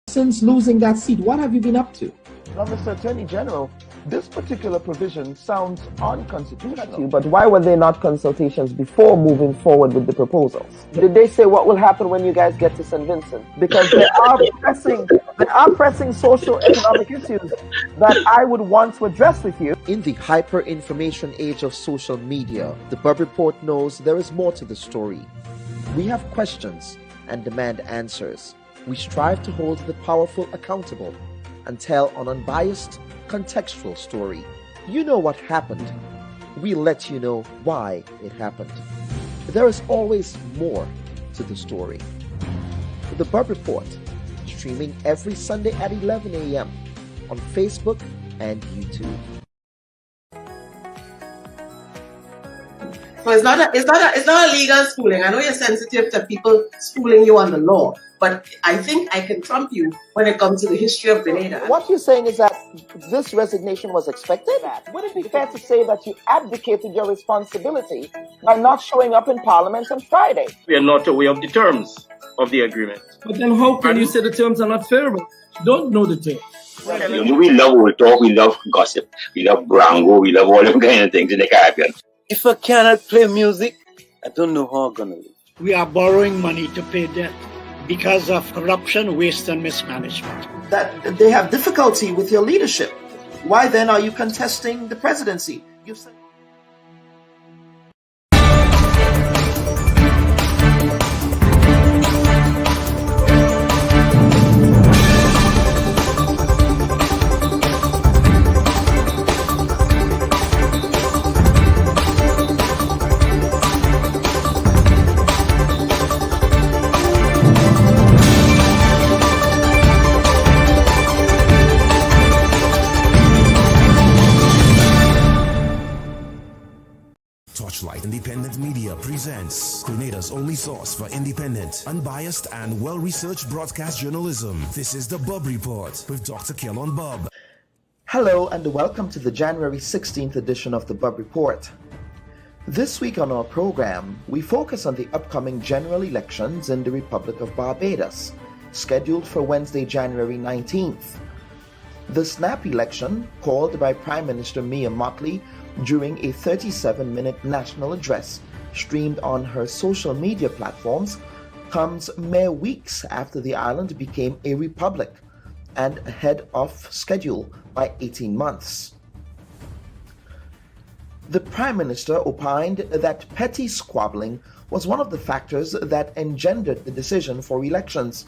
Since losing that seat, what have you been up to? Now, Mr. Attorney General, this particular provision sounds unconstitutional. But why were there not consultations before moving forward with the proposals? Did they say what will happen when you guys get to St. Vincent? Because there are pressing social economic issues that I would want to address with you. In the hyper-information age of social media, the Bubb Report knows there is more to the story. We have questions and demand answers. We strive to hold the powerful accountable and tell an unbiased, contextual story. You know what happened. We'll let you know why it happened. There is always more to the story. The Bubb Report, streaming every Sunday at 11 a.m. on Facebook and YouTube. So it's not a legal schooling. I know you're sensitive to people schooling you on the law, but I think I can trump you when it comes to the history of Grenada. What you're saying is that this resignation was expected? Would it be fair to say that you abdicated your responsibility by not showing up in Parliament on Friday? We are not aware of the terms of the agreement. But then how can you say the terms are not favorable? You don't know the terms. We love old talk, we love gossip, we love brango, we love all them kind of things in the Caribbean. If I cannot play music, I don't know how I'm going to live. We are borrowing money to pay debt because of corruption, waste, and mismanagement. That they have difficulty with your leadership. Why then are you contesting the presidency? You've said Torchlight Independent Media presents Grenada's only source for independent, unbiased, and well-researched broadcast journalism. This is the Bubb Report with Dr. Kellon Bubb. Hello and welcome to the January 16th edition of the Bubb Report. This week on our program, we focus on the upcoming general elections in the Republic of Barbados, scheduled for Wednesday, January 19th. The snap election, called by Prime Minister Mia Mottley during a 37-minute national address streamed on her social media platforms, comes mere weeks after the island became a republic and ahead of schedule by 18 months. The Prime Minister opined that petty squabbling was one of the factors that engendered the decision for elections,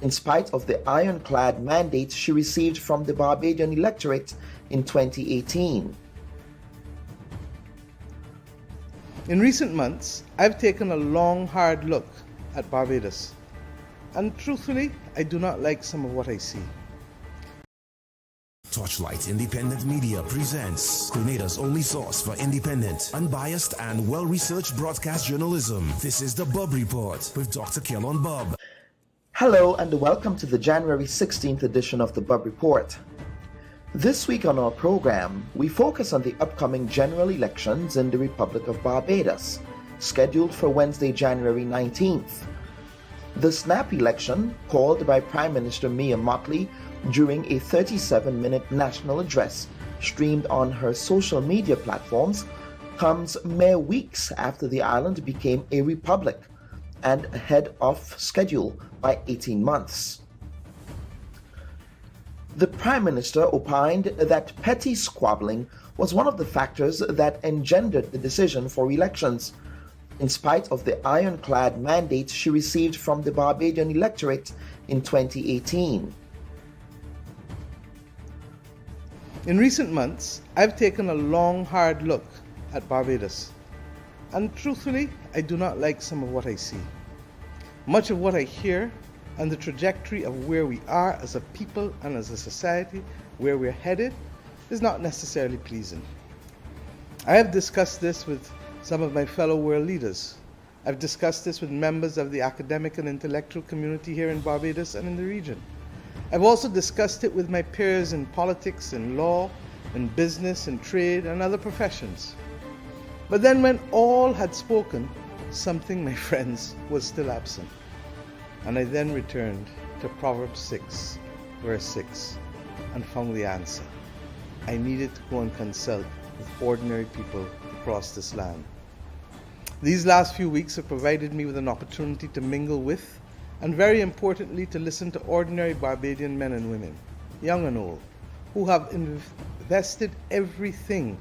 in spite of the ironclad mandate she received from the Barbadian electorate in 2018. In recent months, I've taken a long, hard look at Barbados, and truthfully, I do not like some of what I see. Torchlight Independent Media presents Grenada's only source for independent, unbiased, and well-researched broadcast journalism. This is the Bubb Report with Dr. Kellon Bubb. Hello and welcome to the January 16th edition of the Bubb Report. This week on our program, we focus on the upcoming general elections in the Republic of Barbados, scheduled for Wednesday, January 19th. The snap election, called by Prime Minister Mia Mottley during a 37-minute national address streamed on her social media platforms, comes mere weeks after the island became a republic and ahead of schedule by 18 months. The Prime Minister opined that petty squabbling was one of the factors that engendered the decision for elections, in spite of the ironclad mandate she received from the Barbadian electorate in 2018. In recent months, I've taken a long, hard look at Barbados, and truthfully, I do not like some of what I see. Much of what I hear and the trajectory of where we are as a people and as a society, where we're headed, is not necessarily pleasing. I have discussed this with some of my fellow world leaders. I've discussed this with members of the academic and intellectual community here in Barbados and in the region. I've also discussed it with my peers in politics, in law, in business, in trade, and other professions. But then when all had spoken, something, my friends, was still absent. And I then returned to Proverbs 6, verse 6, and found the answer. I needed to go and consult with ordinary people across this land. These last few weeks have provided me with an opportunity to mingle with, and very importantly, to listen to ordinary Barbadian men and women, young and old, who have invested everything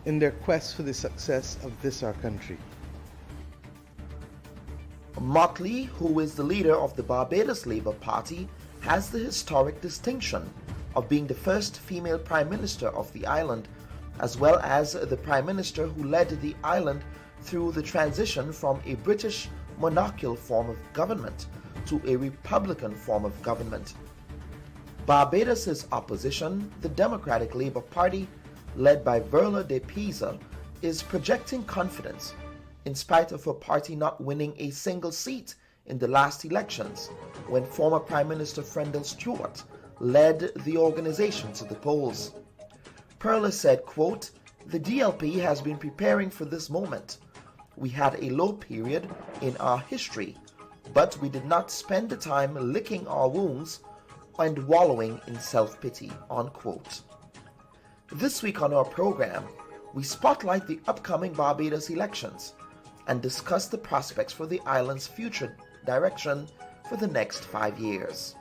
in their quest for the success of this our country. Motley, who is the leader of the Barbados Labour Party, has the historic distinction of being the first female Prime Minister of the island, as well as the Prime Minister who led the island through the transition from a British monarchical form of government to a Republican form of government. Barbados' opposition, the Democratic Labour Party, led by Rededication, is projecting confidence in spite of her party not winning a single seat in the last elections, when former Prime Minister Frendel Stewart led the organization to the polls. Perla said, quote, "The DLP has been preparing for this moment. We had a low period in our history, but we did not spend the time licking our wounds and wallowing in self-pity," unquote. This week on our program, we spotlight the upcoming Barbados elections and discuss the prospects for the island's future direction for the next 5 years.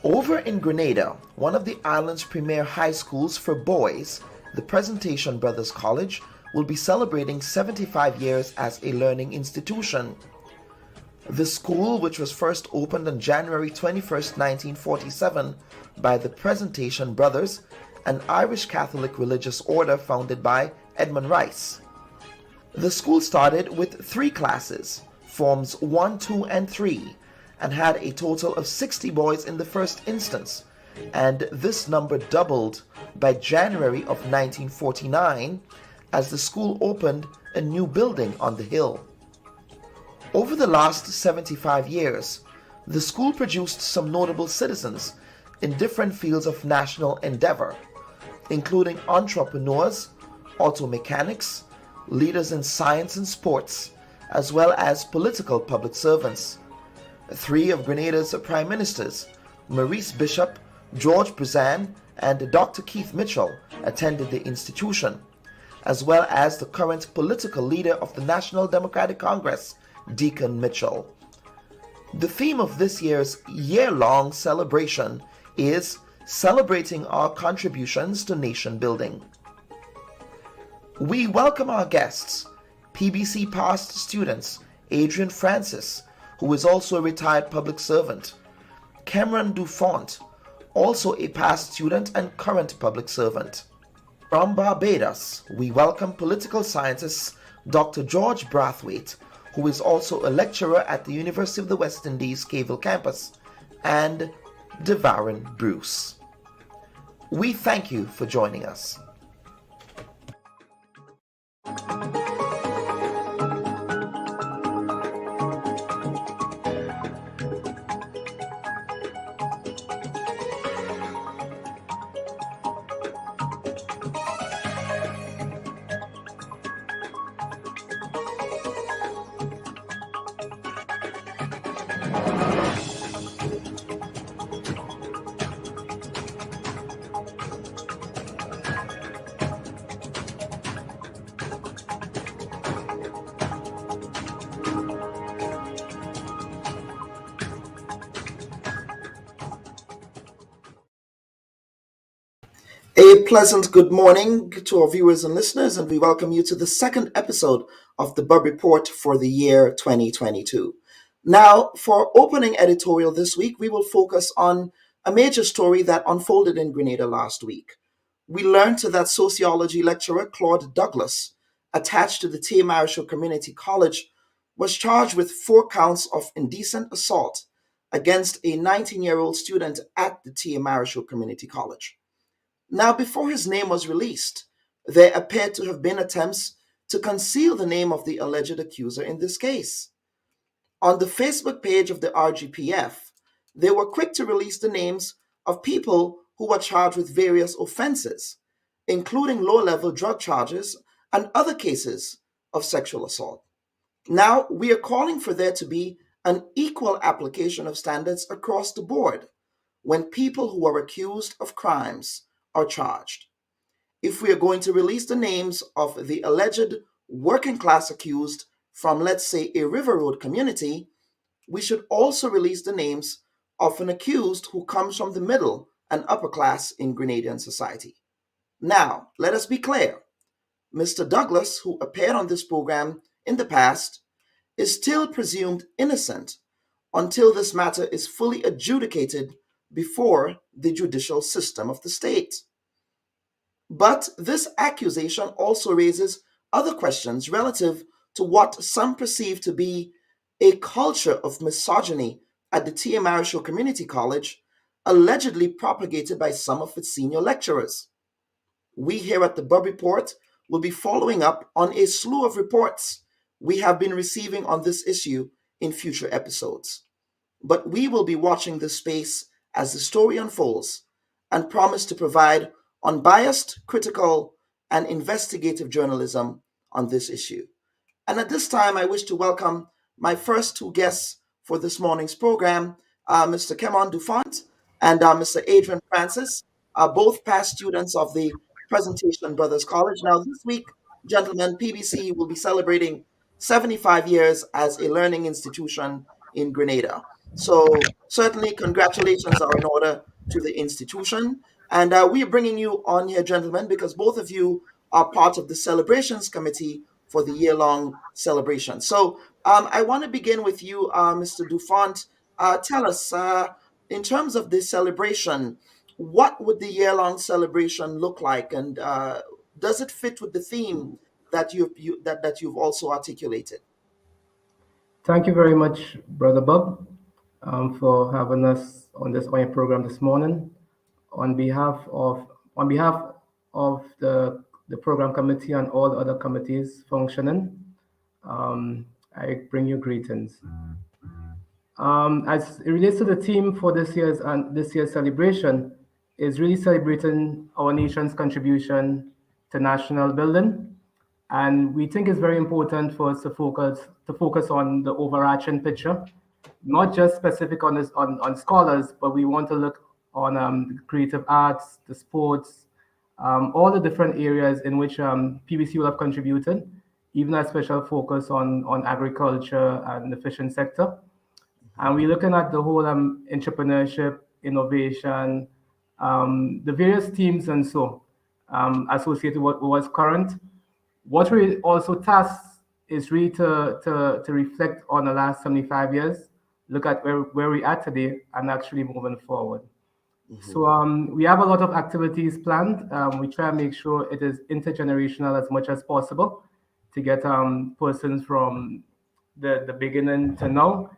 Over in Grenada, one of the island's premier high schools for boys, the Presentation Brothers College, will be celebrating 75 years as a learning institution. The school, which was first opened on January 21, 1947 by the Presentation Brothers, an Irish Catholic religious order founded by Edmund Rice. The school started with 3 classes, forms 1, 2, and 3, and had a total of 60 boys in the first instance, and this number doubled by January of 1949 as the school opened a new building on the hill. Over the last 75 years, the school produced some notable citizens in different fields of national endeavor, including entrepreneurs, auto mechanics, leaders in science and sports, as well as political public servants. 3 of Grenada's prime ministers, Maurice Bishop, George Bajan, and Dr. Keith Mitchell, attended the institution, as well as the current political leader of the National Democratic Congress, Deacon Mitchell. The theme of this year's year-long celebration is celebrating our contributions to nation building. We welcome our guests, PBC past students Adrian Francis, who is also a retired public servant, Cameron Dufont, also a past student and current public servant. From Barbados, we welcome political scientist Dr. George Brathwaite, who is also a lecturer at the University of the West Indies Cavell campus, and Devarin Bruce. We thank you for joining us. A pleasant good morning to our viewers and listeners, and we welcome you to the second episode of the Bubb Report for the year 2022. Now, for opening editorial this week, we will focus on a major story that unfolded in Grenada last week. We learned that sociology lecturer Claude Douglas, attached to the T. Marshall Community College, was charged with 4 counts of indecent assault against a 19-year-old student at the T. Marshall Community College. Now, before his name was released, there appeared to have been attempts to conceal the name of the alleged accuser in this case. On the Facebook page of the RGPF, they were quick to release the names of people who were charged with various offenses, including low-level drug charges and other cases of sexual assault. Now, we are calling for there to be an equal application of standards across the board when people who are accused of crimes are charged. If we are going to release the names of the alleged working class accused from, let's say, a River Road community, we should also release the names of an accused who comes from the middle and upper class in Grenadian society. Now, let us be clear. Mr. Douglas, who appeared on this program in the past, is still presumed innocent until this matter is fully adjudicated before the judicial system of the state. But this accusation also raises other questions relative to what some perceive to be a culture of misogyny at the T.M. Marisho Community College, allegedly propagated by some of its senior lecturers. We here at the Bubb Report will be following up on a slew of reports we have been receiving on this issue in future episodes. But we will be watching this space as the story unfolds and promise to provide unbiased, critical, and investigative journalism on this issue. And at this time, I wish to welcome my first two guests for this morning's program, Mr. Kemon Dufont and Mr. Adrian Francis, both past students of the Presentation Brothers College. Now, this week, gentlemen, PBC will be celebrating 75 years as a learning institution in Grenada. So certainly congratulations are in order to the institution. And we are bringing you on here, gentlemen, because both of you are part of the celebrations committee for the year-long celebration. So I want to begin with you, Mr. Dufont. Tell us, in terms of this celebration, what would the year-long celebration look like, and does it fit with the theme that you've also articulated? Thank you very much, Brother Bubb, for having us on this program this morning. On behalf of the program committee and all the other committees functioning, I bring you greetings. As it relates to the theme for this year's celebration, is really celebrating our nation's contribution to national building, and we think it's very important for us to focus on the overarching picture, not just specific on scholars, but we want to look on the creative arts, the sports, all the different areas in which PBC will have contributed, even a special focus on agriculture and the fishing sector. And we're looking at the whole entrepreneurship, innovation, the various themes and so associated with what's current. What we also tasked is really to reflect on the last 75 years, look at where we're at today, and actually moving forward. Mm-hmm. So we have a lot of activities planned. We try and make sure it is intergenerational as much as possible to get persons from the beginning to now,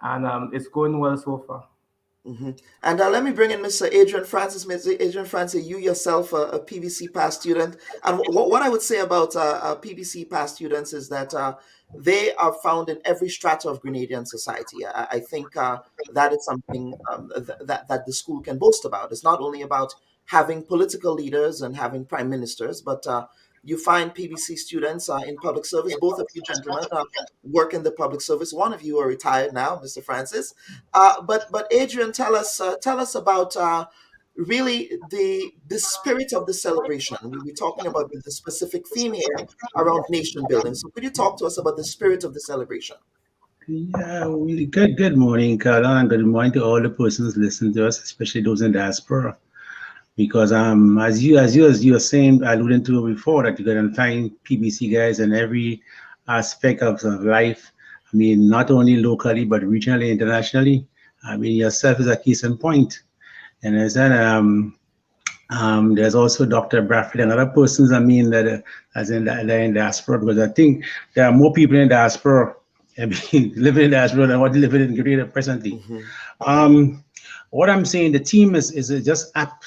and it's going well so far. Mm-hmm. And let me bring in Mr. Adrian Francis. Mr. Adrian Francis, you yourself a PBC past student. And what I would say about PBC past students is that they are found in every strata of Grenadian society. I think that is something that the school can boast about. It's not only about having political leaders and having prime ministers, but you find PBC students in public service. Both of you gentlemen work in the public service. One of you are retired now, Mr. Francis. But Adrian, tell us about really the spirit of the celebration. We'll be talking about the specific theme here around nation building. So could you talk to us about the spirit of the celebration? Yeah, really good morning, Carla, and good morning to all the persons listening to us, especially those in diaspora. Because as you were saying, alluding to before, that you're gonna find PBC guys in every aspect of life. I mean, not only locally but regionally, internationally. I mean, yourself is a case in point. And as then there's also Dr. Bradford and other persons. I mean, that as in diaspora, because I think there are more people in diaspora living in diaspora than what living in Grenada presently. Mm-hmm. What I'm saying, the team is just apt.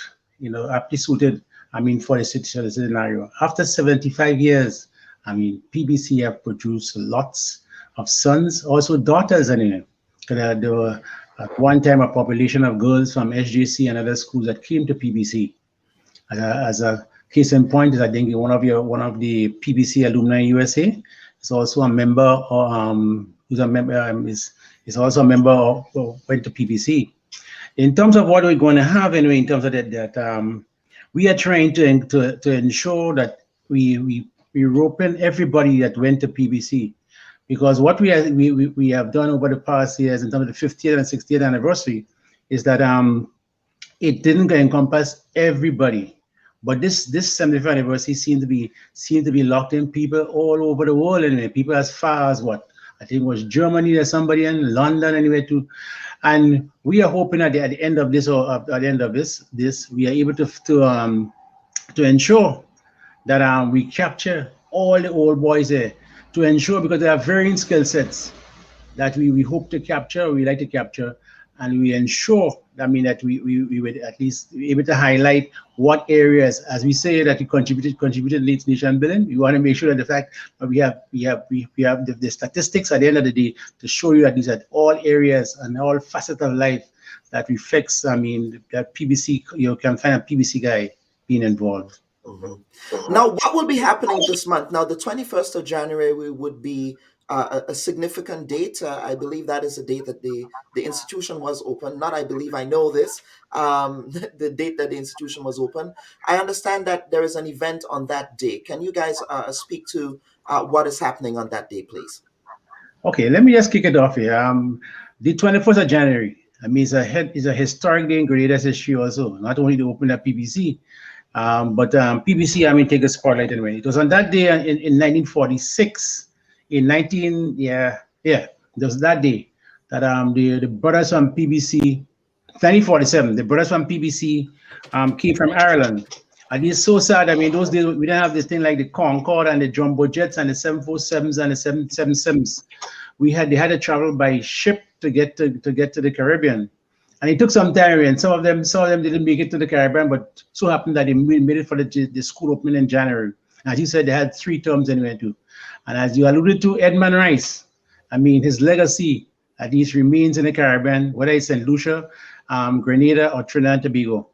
Aptly suited, I mean, for a scenario. After 75 years, I mean, PBC have produced lots of sons, also daughters anyway. There were at one time a population of girls from SJC and other schools that came to PBC. As a case in point is, I think, one of the PBC alumni USA, is also a member, or who's a member is also a member of went to PBC. In terms of what we're going to have anyway, in terms of that we are trying to ensure that we rope in everybody that went to PBC, because what we have done over the past years in terms of the 50th and 60th anniversary is that it didn't encompass everybody. But this 75th anniversary seemed to be locked in people all over the world anyway. People as far as what I think was Germany, there's somebody in London anyway too. And we are hoping at the end of this, or at the end of this we are able to ensure that we capture all the old boys there, to ensure, because there are varying skill sets that we hope to capture, we like to capture, and we ensure, I mean, that we would at least be able to highlight what areas, as we say, that we contributed to nation building. We want to make sure that the fact that we have the statistics at the end of the day to show you that these are all areas and all facets of life that reflects, I mean, that PBC, you can find a PBC guy being involved. Mm-hmm. Now, what will be happening this month? Now, the 21st of January would be a significant date. I believe that is the date that the institution was open. Not I believe, I know this, the date that the institution was open. I understand that there is an event on that day. Can you guys speak to what is happening on that day, please? Okay, let me just kick it off here. The 21st of January, I mean, it's a historic day in Grenada's history also, not only to open up PBC, but PBC, I mean, take a spotlight anyway. It was on that day in 1946. It was that day that the brothers from PBC, 1947, the brothers from PBC came from Ireland. And it's so sad. I mean, those days we didn't have this thing like the Concorde and the jumbo jets and the 747s and the 777s. They had to travel by ship to get to the Caribbean. And it took some time, and some of them didn't make it to the Caribbean, but so happened that they made it for the school opening in January. As you said, they had 3 terms anyway too. And as you alluded to, Edmund Rice, I mean, his legacy at least remains in the Caribbean, whether it's St. Lucia, Grenada, or Trinidad and Tobago.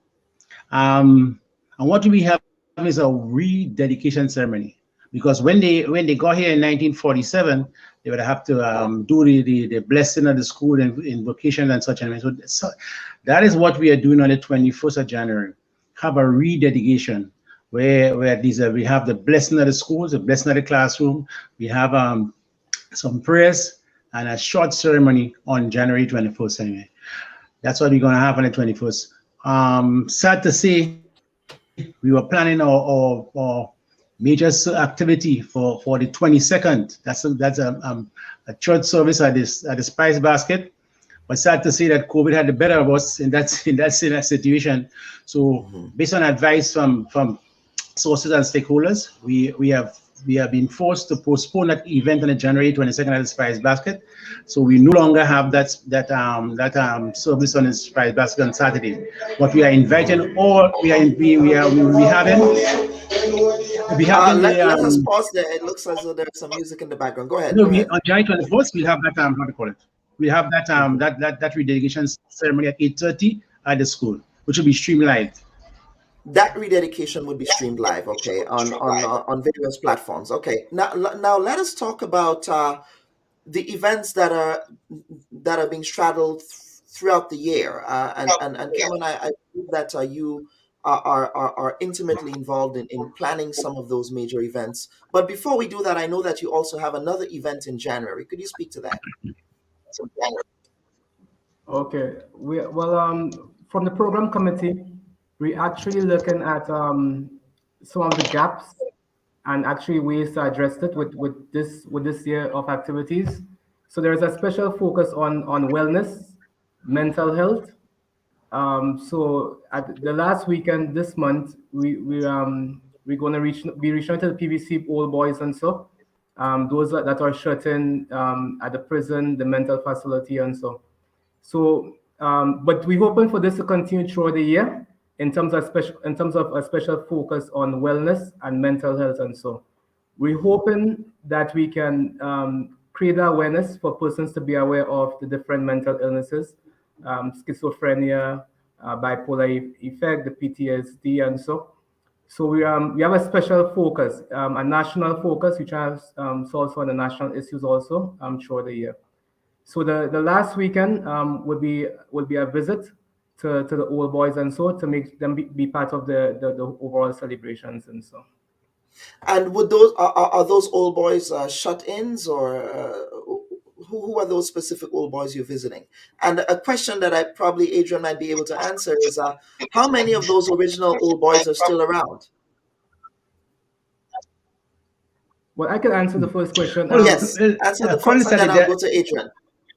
And what we have is a rededication ceremony, because when they got here in 1947, they would have to do the blessing of the school and invocation and such. So that is what we are doing on the 21st of January. Have a rededication. Where we have the blessing of the schools, the blessing of the classroom. We have some prayers and a short ceremony on January 21st anyway. That's what we're going to have on the 21st. Sad to say, we were planning our major activity for the 22nd. That's a church service at the Spice Basket. But sad to say that COVID had the better of us in that situation. So based on advice from sources and stakeholders, we have been forced to postpone that event on the January 22nd at the Spice Basket. So we no longer have that service on the Spice Basket on Saturday. But we are inviting all. Let us pause there. It looks as though there's some music in the background. Go ahead. No, on January 21st we'll have that how do you call it? We have that rededication ceremony at 8:30 at the school, which will be streamed live. That rededication would be streamed live, okay, on various platforms. Okay, now let us talk about the events that are being straddled throughout the year. And Cameron, I believe that you are intimately involved in planning some of those major events. But before we do that, I know that you also have another event in January. Could you speak to that? Okay, from the program committee, we're actually looking at some of the gaps and actually ways to address it with this year of activities. So there's a special focus on wellness, mental health. So at the last weekend this month, we're going to be reaching out to the PBC old boys and so those that are shut in at the prison, the mental facility and so. So, but we're hoping for this to continue throughout the year in terms of a special focus on wellness and mental health and so. We're hoping that we can create awareness for persons to be aware of the different mental illnesses, schizophrenia, bipolar effect, the PTSD and so. So we have a special focus, a national focus. We try to solve some of the national issues also throughout the year. So the last weekend would be a visit to the old boys and so to make them be part of the overall celebrations and so. And would those are those old boys shut-ins, or who are those specific old boys you're visiting? And a question that I probably Adrian might be able to answer is how many of those original old boys are still around? Well, I can answer the first question. Yes, answer the first and then I'll go to Adrian.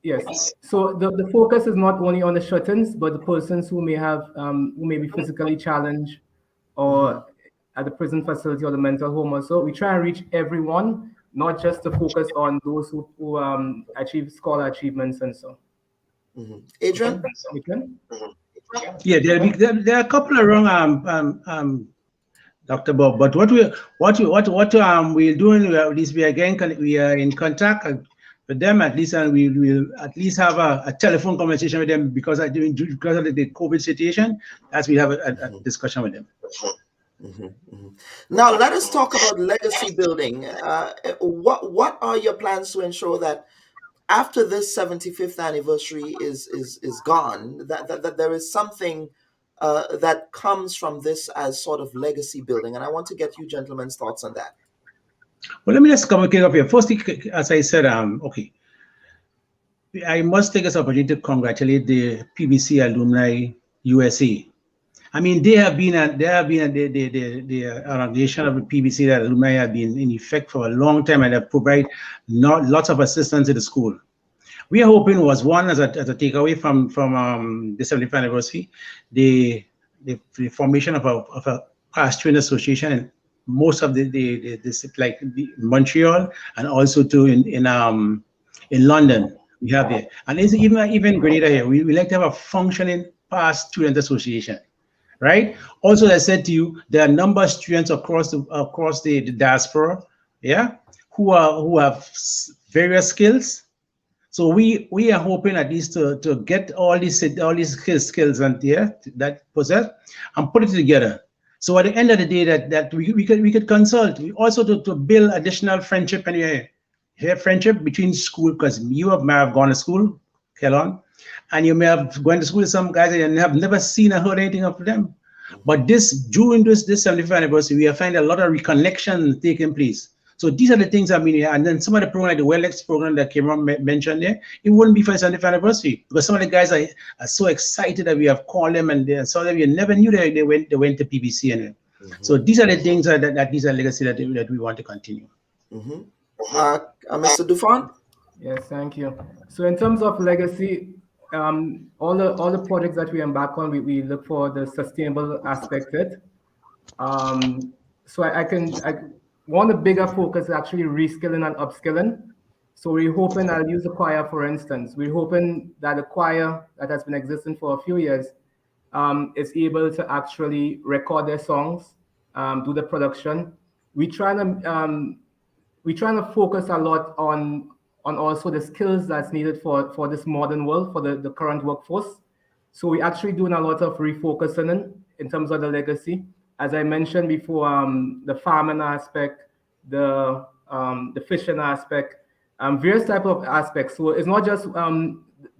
Yes. So the focus is not only on the shut-ins, but the persons who may have who may be physically challenged or at the prison facility or the mental home also. We try and reach everyone, not just to focus on those who achieve scholar achievements and so. Adrian? Yeah, there are a couple around Dr. Bob, but what we're doing, we are in contact with them at least, and we will at least have a telephone conversation with them because of the COVID situation, as we have a discussion with them. Now let us talk about legacy building. What are your plans to ensure that after this 75th anniversary is gone, that there is something that comes from this as sort of legacy building? And I want to get you gentlemen's thoughts on that. Well, let me just come up here. First, as I said, okay, I must take this opportunity to congratulate the PBC alumni USA. I mean, the organization of the PBC, the alumni have been in effect for a long time and have provided lots of assistance to the school. We are hoping was one as a takeaway from the 75th anniversary, the formation of a past student association, and most of like Montreal and also too in London we have there, and even Grenada here. We like to have a functioning past student association. Right. Also, as I said to you, there are a number of students across the diaspora, yeah, who have various skills. So we are hoping at least to get all these skills and that possess and put it together. So at the end of the day, that we could consult. We also to build additional friendship and friendship between school, because you may have gone to school, Kellon, and you may have gone to school with some guys and have never seen or heard anything of them. But during this 75th anniversary, we have found a lot of reconnection taking place. So these are the things I mean, and then some of the program, like the WellX program that Cameron mentioned there, it wouldn't be for the 75th anniversary, because some of the guys are so excited that we have called them and saw them. You never knew that they went to PBC and so these are the things that these are legacy that we want to continue. Mr. Dufon? Yes, thank you. So in terms of legacy, all the projects that we embark on, we look for the sustainable aspect of it. So one of the bigger focus is actually reskilling and upskilling. So we're hoping, I'll use the choir for instance, we're hoping that the choir that has been existing for a few years is able to actually record their songs, do the production. We're trying to focus a lot on also the skills that's needed for this modern world, for the current workforce. So we're actually doing a lot of refocusing in terms of the legacy. As I mentioned before, the farming aspect, the fishing aspect, various type of aspects. So it's not just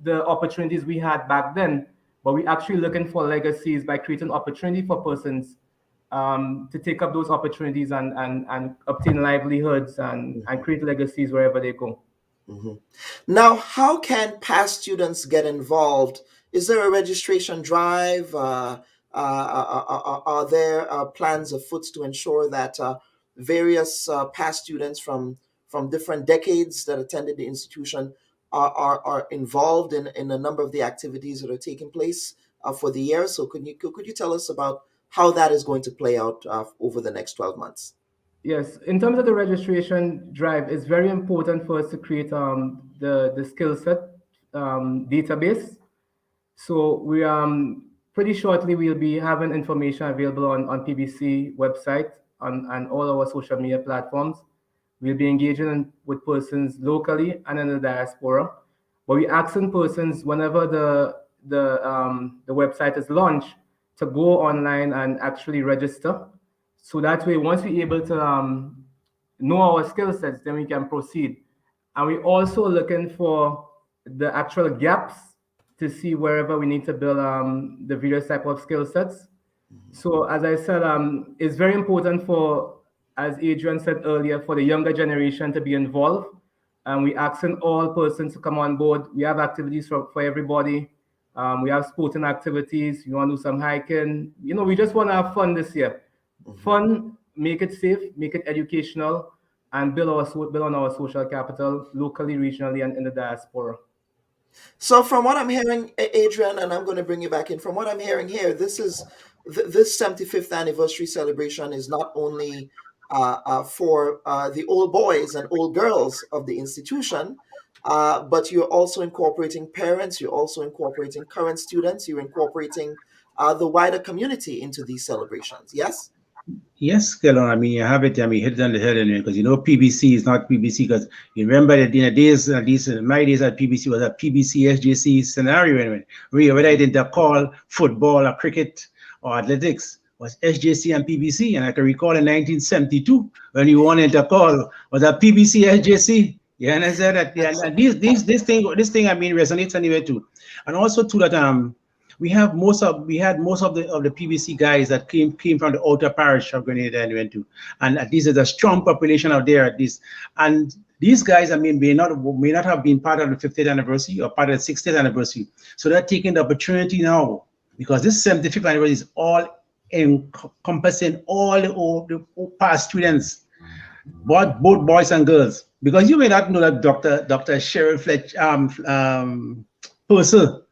the opportunities we had back then, but we're actually looking for legacies by creating opportunity for persons to take up those opportunities and obtain livelihoods and create legacies wherever they go. Now, how can past students get involved? Is there a registration drive? Are there plans afoot to ensure that various past students from different decades that attended the institution are involved in a number of the activities that are taking place for the year? So could you tell us about how that is going to play out over the next 12 months? Yes, in terms of the registration drive, it's very important for us to create the skill set database. So we pretty shortly we'll be having information available on PBC website and all our social media platforms. We'll be engaging with persons locally and in the diaspora. But we're asking persons whenever the website is launched to go online and actually register. So that way, once we're able to know our skill sets, then we can proceed. And we're also looking for the actual gaps to see wherever we need to build the various type of skill sets. So as I said, it's very important for, as Adrian said earlier, for the younger generation to be involved. And we asking all persons to come on board. We have activities for everybody. We have sporting activities. You want to do some hiking. You know, we just want to have fun this year. Fun, make it safe, make it educational, and build on our social capital locally, regionally, and in the diaspora. So from what I'm hearing, Adrian, and I'm going to bring you back in, from what I'm hearing here, this 75th anniversary celebration is not only for the old boys and old girls of the institution, but you're also incorporating parents, you're also incorporating current students, you're incorporating the wider community into these celebrations, yes? Yes, Kelon, I mean, you have it, I mean, hit it on the head anyway, because you know PBC is not PBC, because you remember that in the days, at least in my days at PBC, was a PBC SJC scenario anyway, whether it didn't call football or cricket or athletics, was SJC and PBC. And I can recall in 1972, when you wanted to call, was a PBC SJC. You understand that? Yeah, and this thing, I mean, resonates anyway too. And also too that we had most of the PBC guys that came from the outer parish of Grenada and went to, and at least there's a strong population out there at least. And these guys, I mean, may not have been part of the 50th anniversary or part of the 60th anniversary. So they're taking the opportunity now, because this 75th anniversary is all encompassing all the past students, both boys and girls. Because you may not know that Dr. Cheryl Purcell.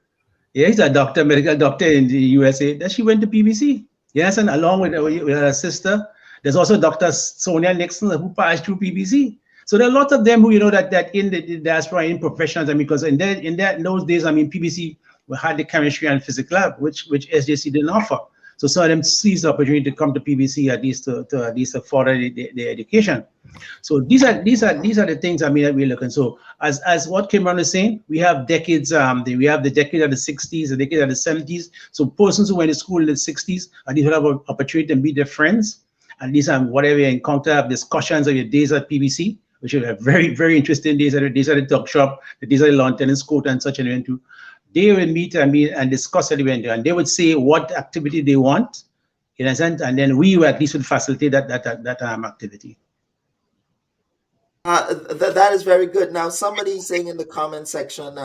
Yeah, he's a medical doctor in the USA. That she went to PBC. Yes, and along with her sister, there's also Dr. Sonia Nixon who passed through PBC. So there are lots of them who, you know, that in the diaspora, in professionals, I mean, because in those days, I mean, PBC had the chemistry and physics lab, which SJC didn't offer. So some of them seized the opportunity to come to PBC at least to further their education. So these are the things, I mean, that we're looking. So as what Cameron is saying, we have decades. We have the decade of the 60s, the decade of the 70s. So persons who went to school in the 60s, at least will have an opportunity to meet their friends. At least whatever you encounter, have discussions of your days at PBC, which will have very, very interesting days at the talk shop, the days at the lawn tennis court and such an event too. They will meet and discuss the event, and they would say what activity they want, in a sense, and then we at least would facilitate that activity. That is very good. Now, somebody's saying in the comment section,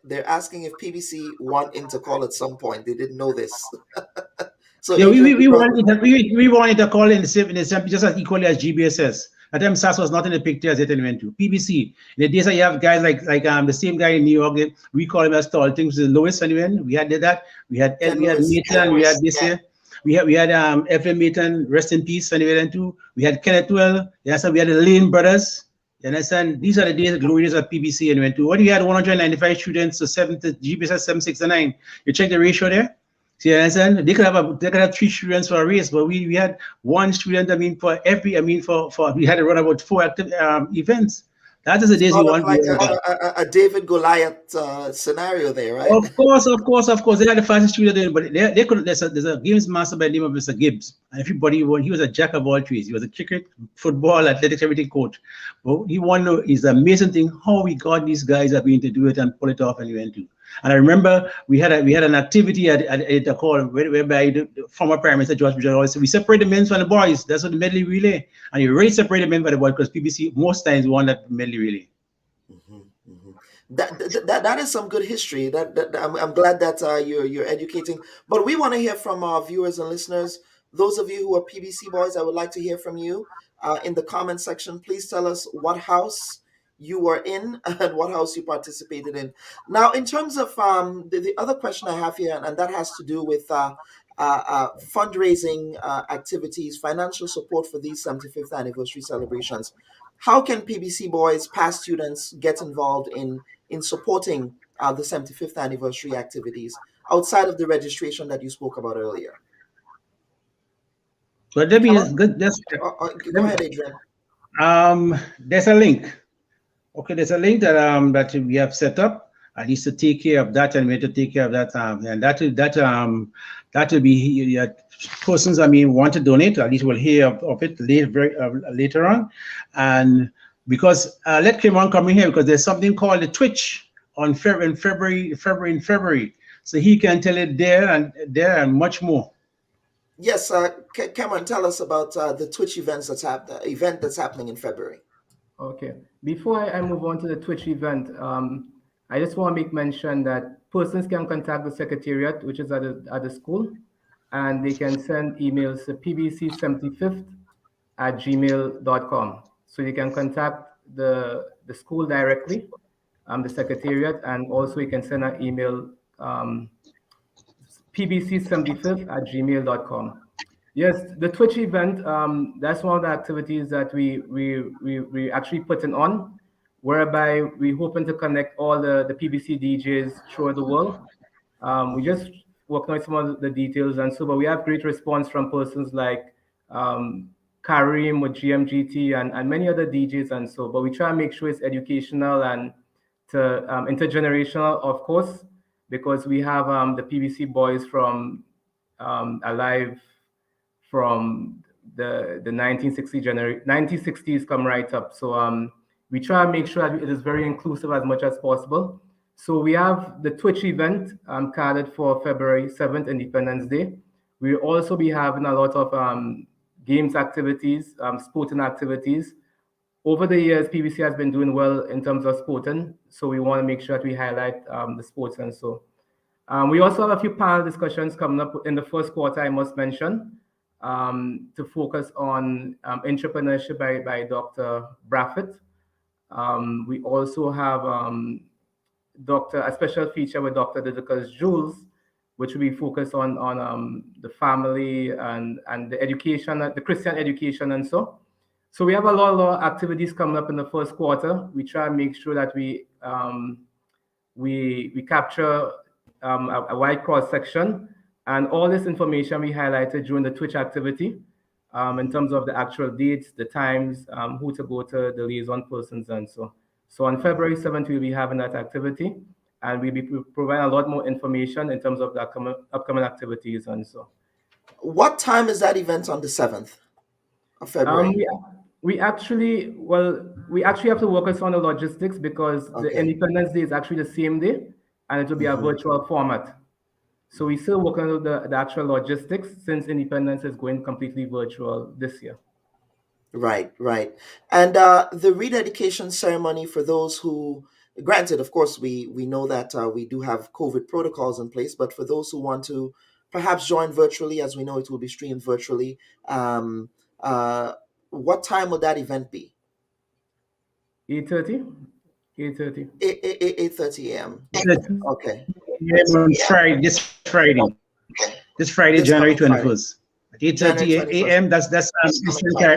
they're asking if PBC want Intercall at some point. They didn't know this. So yeah, we wanted to call in the same just as equally as GBSS. At time SAS was not in the picture as it went to PBC. In the days you have guys like the same guy in New York, we call him as tall things with Lewis anyway. We had that. We had Maton, we had this year. We had F.M. Maton, rest in peace, anyway too. We had Kenneth Well. Yes, we had the Lane brothers. You understand? These are the days, the glory days of PBC and went to. What you had 195 students to GBSS 769. You check the ratio there. See, you understand? They could have 3 students for a race, but we had 1 student. I mean, for every. I mean, for we had to run about 4 active events. That is the days you want. Like a David Goliath scenario there, right? Of course. They had the fastest student, but they could. There's a games master by the name of Mr. Gibbs, and everybody won. He was a jack of all trades. He was a cricket, football, athletics, everything coach. But he won. Is the amazing thing how we got these guys are going to do it and pull it off, and we went to. And I remember we had an activity at the call whereby the former Prime Minister George Bush always said, we separate the men from the boys. That's what the medley relay. And you really separate the men from the boys because PBC most times won that medley relay. That is some good history. I'm glad that you're educating. But we want to hear from our viewers and listeners. Those of you who are PBC boys, I would like to hear from you in the comment section. Please tell us what house you were in and what house you participated in. Now, in terms of the other question I have here, and that has to do with fundraising activities, financial support for these 75th anniversary celebrations. How can PBC boys, past students, get involved in supporting the 75th anniversary activities outside of the registration that you spoke about earlier? Well, Debbie is good. Go ahead, Adrian. There's a link. Okay, there's a link that we have set up, at least to take care of that, and we have to take care of that. And that will be persons, want to donate. At least we'll hear of it later on. And because let Clement come in here, because there's something called the Twitch on February. So he can tell it there and much more. Yes, Cameron, tell us about the Twitch event that's happening in February. Okay. Before I move on to the Twitch event, I just want to make mention that persons can contact the secretariat, which is at the school, and they can send emails to pbc75th@gmail.com. So you can contact the school directly, the secretariat, and also you can send an email, pbc75th@gmail.com. Yes, the Twitch event, that's one of the activities that we actually putting on, whereby we're hoping to connect all the PBC DJs throughout the world. We just working on some of the details and so, but we have great response from persons like Karim with GMGT and many other DJs and so, but we try to make sure it's educational and intergenerational, of course, because we have the PBC boys from alive from the 1960s come right up. So we try to make sure that it is very inclusive as much as possible. So we have the Twitch event carded for February 7th, Independence Day. We'll also be having a lot of games activities, sporting activities. Over the years, PBC has been doing well in terms of sporting, so we want to make sure that we highlight the sports and so. We also have a few panel discussions coming up in the first quarter, I must mention, to focus on entrepreneurship by Dr. Braffett. We also have a special feature with Dr. Didicus Jules, which will be focused on the family and the education, the Christian education and so. So we have a lot of activities coming up in the first quarter. We try and make sure that we capture a wide cross section, and all this information we highlighted during the Twitch activity in terms of the actual dates, the times, who to go to, the liaison persons and so. So on February 7th, we'll be having that activity, and we'll be providing a lot more information in terms of the upcoming activities and so. What time is that event on the 7th of February? We actually have to work on the logistics because the Independence Day is actually the same day, and it will be a virtual format. So we still working on the actual logistics since Independence is going completely virtual this year. Right. And the rededication ceremony, for those who, granted, of course, we know that we do have COVID protocols in place, but for those who want to perhaps join virtually, as we know it will be streamed virtually, what time would that event be? 8:30 a.m. Okay. On Friday, this Friday, January 21st. 8:30 a.m. That's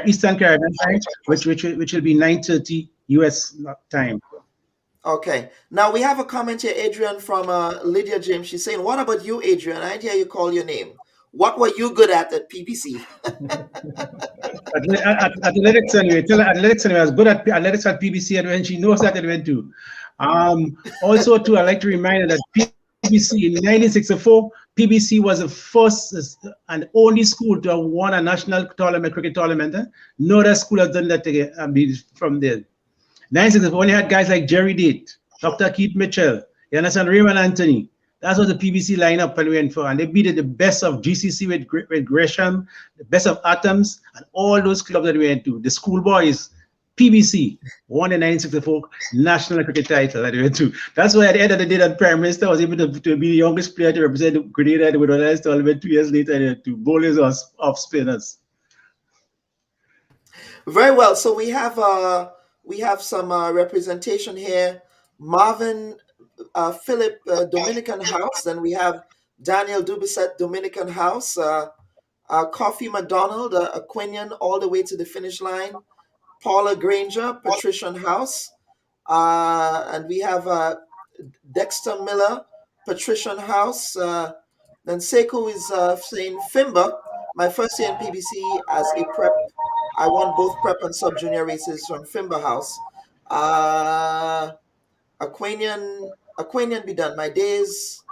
Eastern Caribbean time, which will be 9:30 U.S. time. Okay. Now we have a comment here, Adrian, from Lydia James. She's saying, "What about you, Adrian? I didn't hear you call your name. What were you good at PBC?" Athletics anyway. Athletics anyway. I was good at athletics at PBC, and when she knows that it went to. Also, too, I like to remind her that PBC in 1964, PBC was the first and only school to have won a national tournament, cricket tournament. No other school has done that from there. 1964 only had guys like Jerry Date, Dr. Keith Mitchell, you understand, Raymond Anthony. That's what the PBC lineup went for, and they beat the best of GCC with Gresham, the best of Atoms, and all those clubs that we went to. The schoolboys, PBC won the 1964 national cricket title that we went to. That's why at the end of the day, that Prime Minister was able to be the youngest player to represent Grenada with the last tournament 2 years later to bowlers or off spinners. Very well. So we have some representation here. Marvin Philip Dominican House. Then we have Daniel Dubisset Dominican House. Coffee McDonald, Aquinian, all the way to the finish line. Paula Granger, Patrician House. And we have Dexter Miller, Patrician House. Then Seiko is saying, Fimba, my first year in PBC as a prep. I won both prep and sub-junior races from Fimba House. Aquanian Aquanian be done. My days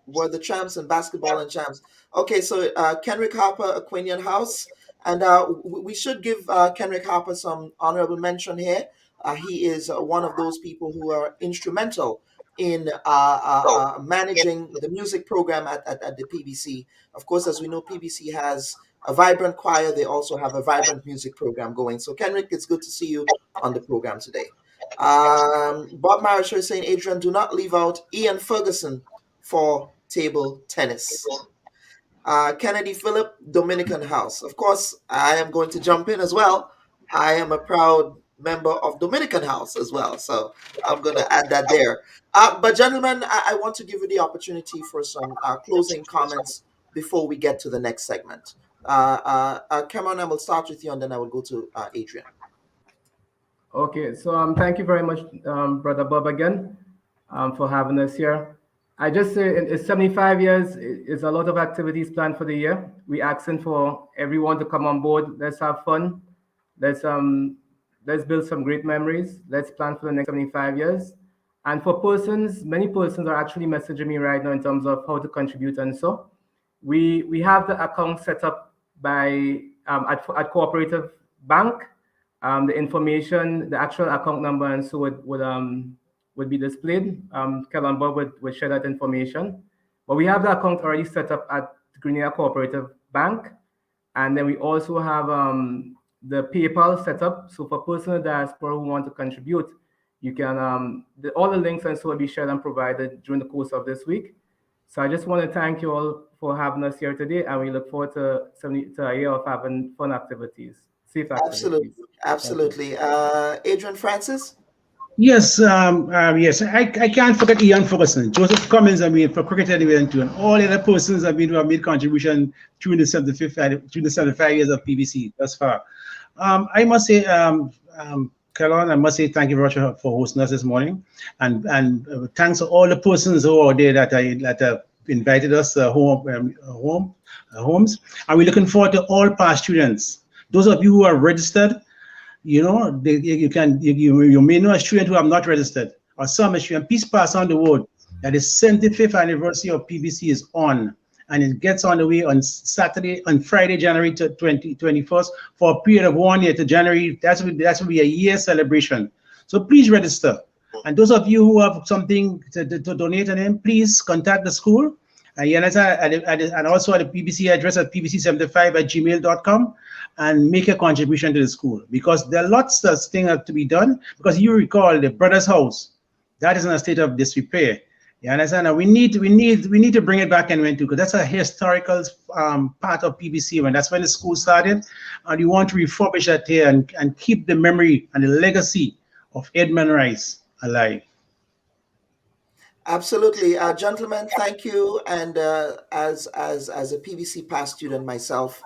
were the champs in basketball and champs. Okay, so Kenrick Harper, Aquanian House. And we should give Kenrick Harper some honorable mention here. He is one of those people who are instrumental in managing the music program at the PBC. Of course, as we know, PBC has a vibrant choir. They also have a vibrant music program going. So, Kenrick, it's good to see you on the program today. Bob Marisher is saying, Adrian, do not leave out Ian Ferguson for table tennis. Kennedy Phillip, Dominican House. Of course, I am going to jump in as well. I am a proud member of Dominican House as well, so I'm going to add that there. But gentlemen, I want to give you the opportunity for some closing comments before we get to the next segment. Cameron, I will start with you, and then I will go to Adrian. Okay, so thank you very much, Brother Bob, again, for having us here. I just say it's 75 years. It's a lot of activities planned for the year. We're asking for everyone to come on board. Let's have fun. Let's build some great memories. Let's plan for the next 75 years. And for persons, many persons are actually messaging me right now in terms of how to contribute. And so we have the account set up by at Cooperative Bank. The information, the actual account number, and so would be displayed. Kellen Bob would share that information. But we have the account already set up at Grenada Cooperative Bank. And then we also have the PayPal set up. So for personal diaspora who want to contribute, you can, all the links and so will be shared and provided during the course of this week. So I just want to thank you all for having us here today. And we look forward to a year of having fun activities. Safe activities. Absolutely. Adrian Francis? Yes, yes. I can't forget Ian Ferguson, Joseph Cummins, for cricket anyway, and all the other persons who have made contribution during the 75 years of PBC thus far. I must say, Caroline, I must say thank you very much for hosting us this morning, and thanks to all the persons who are there that invited us homes, and we're looking forward to all past students. Those of you who are registered, you know, you may know a student who have not registered, or some student. Please pass on the word that the 75th anniversary of PBC is on, and it gets on the way on Friday, January 21st, for a period of 1 year to January. That will be a year celebration. So please register. And those of you who have something to donate to them, please contact the school. And also at the PBC address at pbc75@gmail.com, and make a contribution to the school, because there are lots of things to be done. Because you recall the Brothers House, that is in a state of disrepair. You understand? And we need to bring it back and because that's a historical part of PBC, when that's when the school started, and you want to refurbish that here and keep the memory and the legacy of Edmund Rice alive. Absolutely, gentlemen. Thank you. And as a PBC past student myself,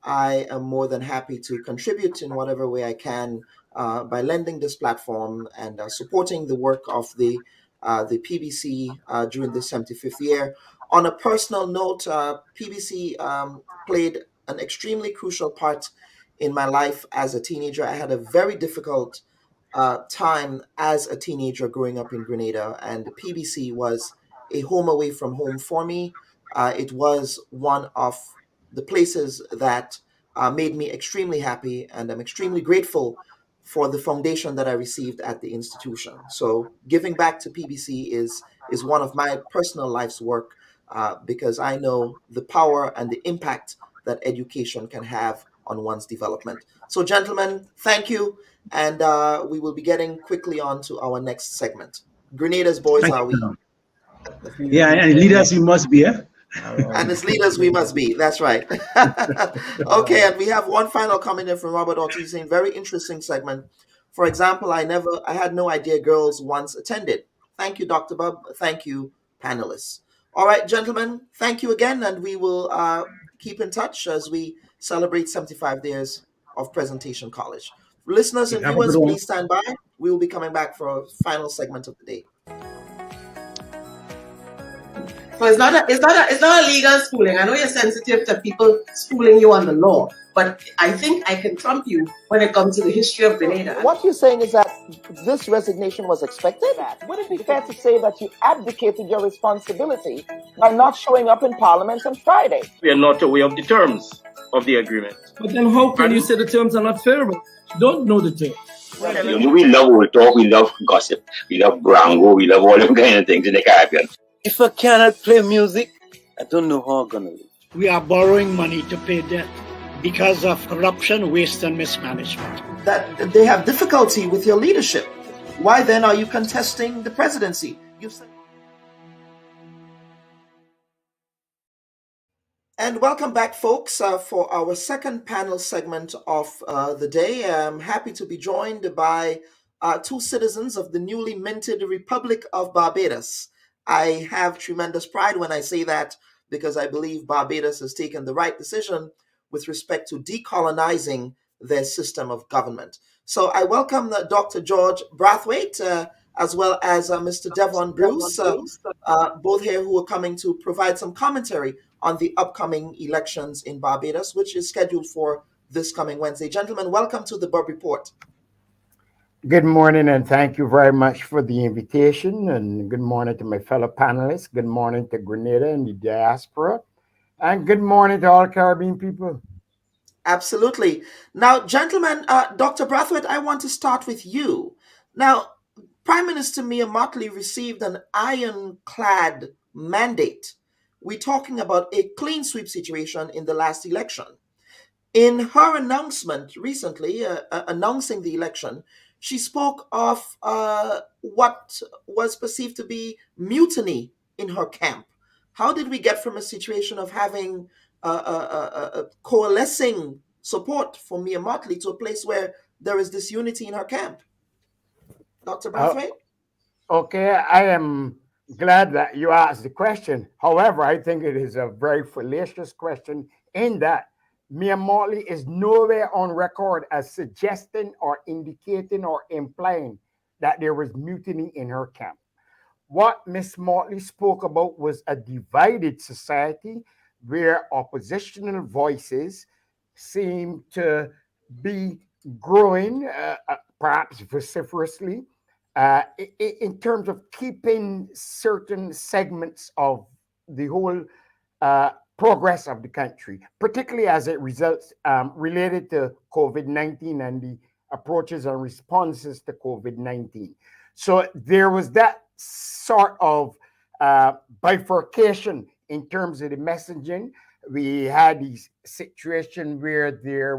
I am more than happy to contribute in whatever way I can by lending this platform and supporting the work of the PBC during the 75th year. On a personal note, PBC played an extremely crucial part in my life as a teenager. I had a very difficult time as a teenager growing up in Grenada, and the PBC was a home away from home for me. It was one of the places that made me extremely happy, and I'm extremely grateful for the foundation that I received at the institution. So giving back to PBC is one of my personal life's work, because I know the power and the impact that education can have on one's development. So gentlemen, thank you. And we will be getting quickly on to our next segment. Grenada's boys are we. Yeah, and leaders we must be, eh? And as leaders we must be. That's right. Okay, and we have one final comment in from Robert Ortiz saying, very interesting segment. For example, I had no idea girls once attended. Thank you, Dr. Bubb. Thank you, panelists. All right, gentlemen, thank you again, and we will keep in touch as we celebrate 75 years of Presentation College. Listeners and viewers, please stand by. We will be coming back for a final segment of the day. So it's not a legal schooling. I know you're sensitive to people schooling you on the law, but I think I can trump you when it comes to the history of Grenada. What you're saying is that this resignation was expected? Would it be fair to say that you abdicated your responsibility by not showing up in Parliament on Friday? We are not aware of the terms of the agreement. But then how can you say the terms are not favorable? You don't know the terms. You know, we love old talk, we love gossip, we love brango, we love all them kind of things in the Caribbean. If I cannot play music, I don't know how I'm gonna live. We are borrowing money to pay debt because of corruption, waste, and mismanagement. That they have difficulty with your leadership. Why then are you contesting the presidency? And welcome back, folks, for our second panel segment of the day. I'm happy to be joined by two citizens of the newly minted Republic of Barbados. I have tremendous pride when I say that because I believe Barbados has taken the right decision with respect to decolonizing their system of government. So I welcome Dr. George Brathwaite as well as Mr. Devon Bruce, both here who are coming to provide some commentary on the upcoming elections in Barbados, which is scheduled for this coming Wednesday. Gentlemen, welcome to the Bubb Report. Good morning, and thank you very much for the invitation. And good morning to my fellow panelists. Good morning to Grenada and the diaspora. And good morning to all Caribbean people. Absolutely. Now, gentlemen, Dr. Brathwaite, I want to start with you. Now, Prime Minister Mia Mottley received an ironclad mandate. We're talking about a clean sweep situation in the last election. In her announcement recently, announcing the election, she spoke of what was perceived to be mutiny in her camp. How did we get from a situation of having coalescing support for Mia Mottley to a place where there is disunity in her camp? Dr. Brathwaite? Okay, I am glad that you asked the question. However, I think it is a very fallacious question in that Mia Mottley is nowhere on record as suggesting or indicating or implying that there was mutiny in her camp. What Miss Mottley spoke about was a divided society where oppositional voices seem to be growing, perhaps vociferously, in terms of keeping certain segments of the whole progress of the country, particularly as it results related to COVID-19 and the approaches and responses to COVID-19. So there was that sort of bifurcation in terms of the messaging. We had this situation where there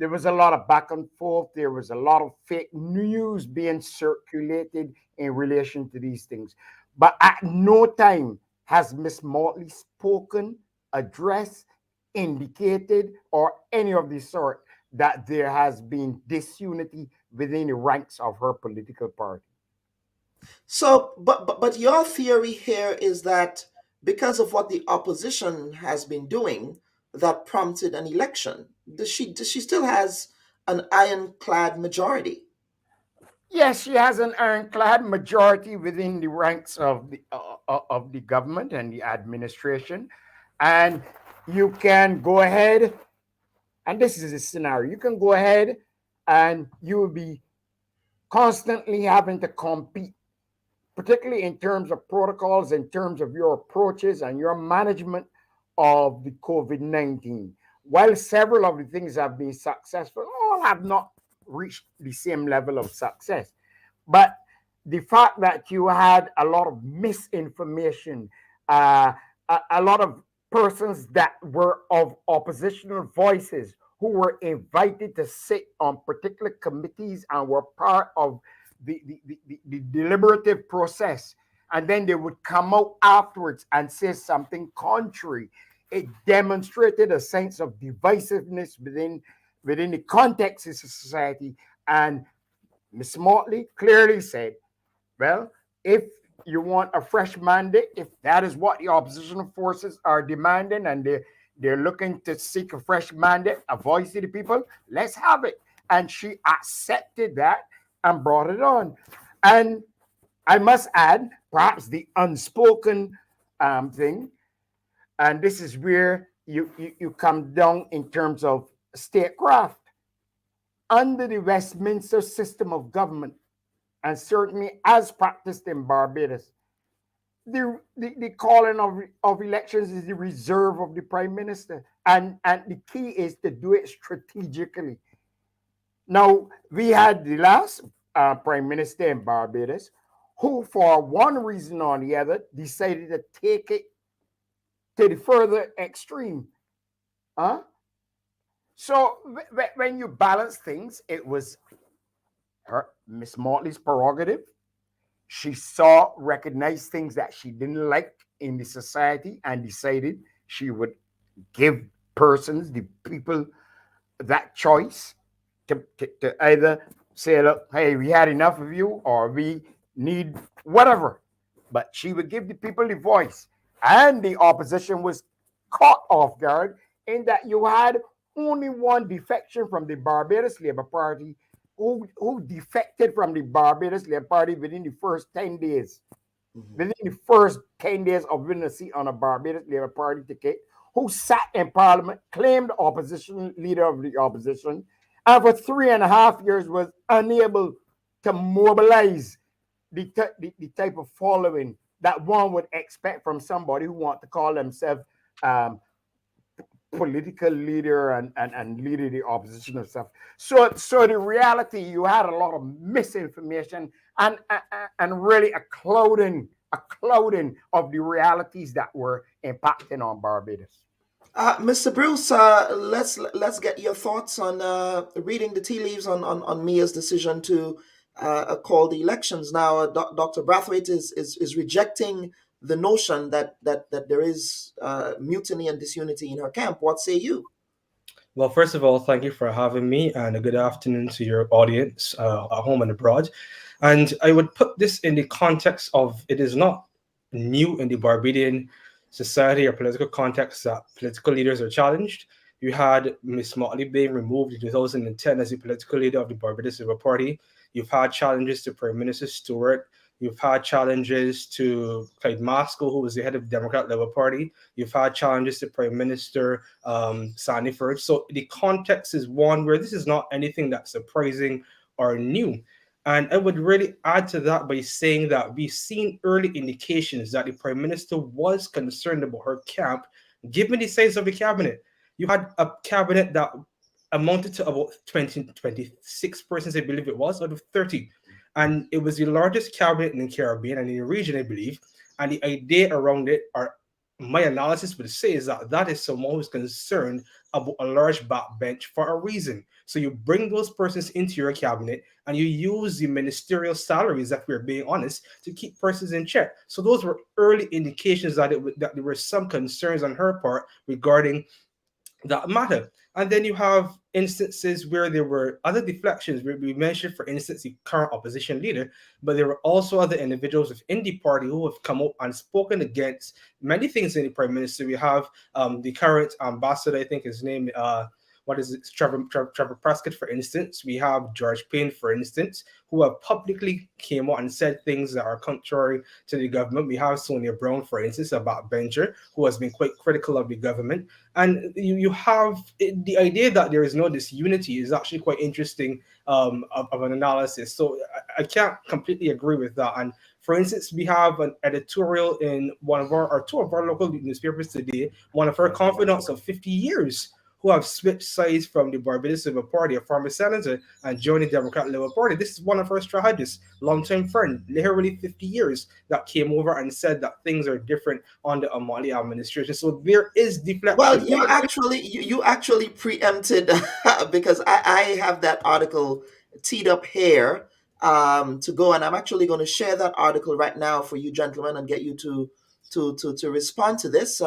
was a lot of back and forth. There was a lot of fake news being circulated in relation to these things. But at no time has Miss Mottley spoken, addressed, indicated, or any of the sort that there has been disunity within the ranks of her political party. So, but your theory here is that because of what the opposition has been doing, that prompted an election. Does she still has an ironclad majority? Yes, she has an ironclad majority within the ranks of the government and the administration, and you can go ahead. And this is a scenario: you can go ahead, and you will be constantly having to compete, particularly in terms of protocols, in terms of your approaches and your management of the COVID-19. While several of the things have been successful, all have not reached the same level of success. But the fact that you had a lot of misinformation, a lot of persons that were of oppositional voices who were invited to sit on particular committees and were part of the deliberative process, and then they would come out afterwards and say something contrary. It demonstrated a sense of divisiveness within the context of society. And Ms. Mottley clearly said, well, if you want a fresh mandate, if that is what the opposition forces are demanding, and they're looking to seek a fresh mandate, a voice to the people, let's have it. And she accepted that and brought it on. And I must add, perhaps the unspoken thing. And this is where you come down in terms of statecraft. Under the Westminster system of government, and certainly as practiced in Barbados, the calling of elections is the reserve of the prime minister. And the key is to do it strategically. Now, we had the last prime minister in Barbados who, for one reason or the other, decided to take it to the further extreme. So when you balance things, it was Miss Motley's prerogative. She recognized things that she didn't like in the society and decided she would give the people, that choice to either say, look, hey, we had enough of you, or we need whatever. But she would give the people the voice. And the opposition was caught off guard in that you had only one defection from the Barbados Labour Party who defected from the Barbados Labour Party within the first 10 days. Within the first 10 days of winning a seat on a Barbados Labour Party ticket, who sat in Parliament, claimed opposition leader of the opposition, and for 3.5 years was unable to mobilize the type of following that one would expect from somebody who wants to call themselves political leader and leader of the opposition and stuff. So the reality, you had a lot of misinformation and really a clouding of the realities that were impacting on Barbados. Mr. Bruce, let's get your thoughts on reading the tea leaves on Mia's decision to call the elections. Now, Dr. Brathwaite is rejecting the notion that there is mutiny and disunity in her camp. What say you? Well, first of all, thank you for having me, and a good afternoon to your audience at home and abroad. And I would put this in the context of, it is not new in the Barbadian society or political context that political leaders are challenged. You had Miss Motley being removed in 2010 as the political leader of the Barbados Labour Party. You've had challenges to Prime Minister Stewart. You've had challenges to Clyde Maskell, who was the head of the Democrat Labour Party. You've had challenges to Prime Minister Sandyford. So the context is one where this is not anything that's surprising or new. And I would really add to that by saying that we've seen early indications that the Prime Minister was concerned about her camp, given the size of the cabinet. You had a cabinet that amounted to about 26 persons, I believe it was, out of 30. And it was the largest cabinet in the Caribbean and in the region, I believe. And the idea around it, or my analysis would say, is that is someone who's concerned about a large backbench for a reason. So you bring those persons into your cabinet and you use the ministerial salaries, if we're being honest, to keep persons in check. So those were early indications that there were some concerns on her part regarding that matter. And then you have instances where there were other deflections. We mentioned, for instance, the current opposition leader, but there were also other individuals within the party who have come up and spoken against many things in the Prime Minister. We have the current ambassador, I think his name, Trevor Prescott, for instance. We have George Payne, for instance, who have publicly came out and said things that are contrary to the government. We have Sonia Brown, for instance, a backbencher, who has been quite critical of the government. And you have the idea that there is no disunity is actually quite interesting of an analysis. So I can't completely agree with that. And for instance, we have an editorial in one of our, or two of our local newspapers today, one of our confidants of 50 years, who have switched sides from the Barbados Labour Party, a former senator, and joined the Democrat Labour Party. This is one of our strategists, longtime friend, literally 50 years, that came over and said that things are different on the Amali administration. So there is deflection. Well, you actually preempted because I have that article teed up here to go, and I'm actually going to share that article right now for you gentlemen and get you to respond to this.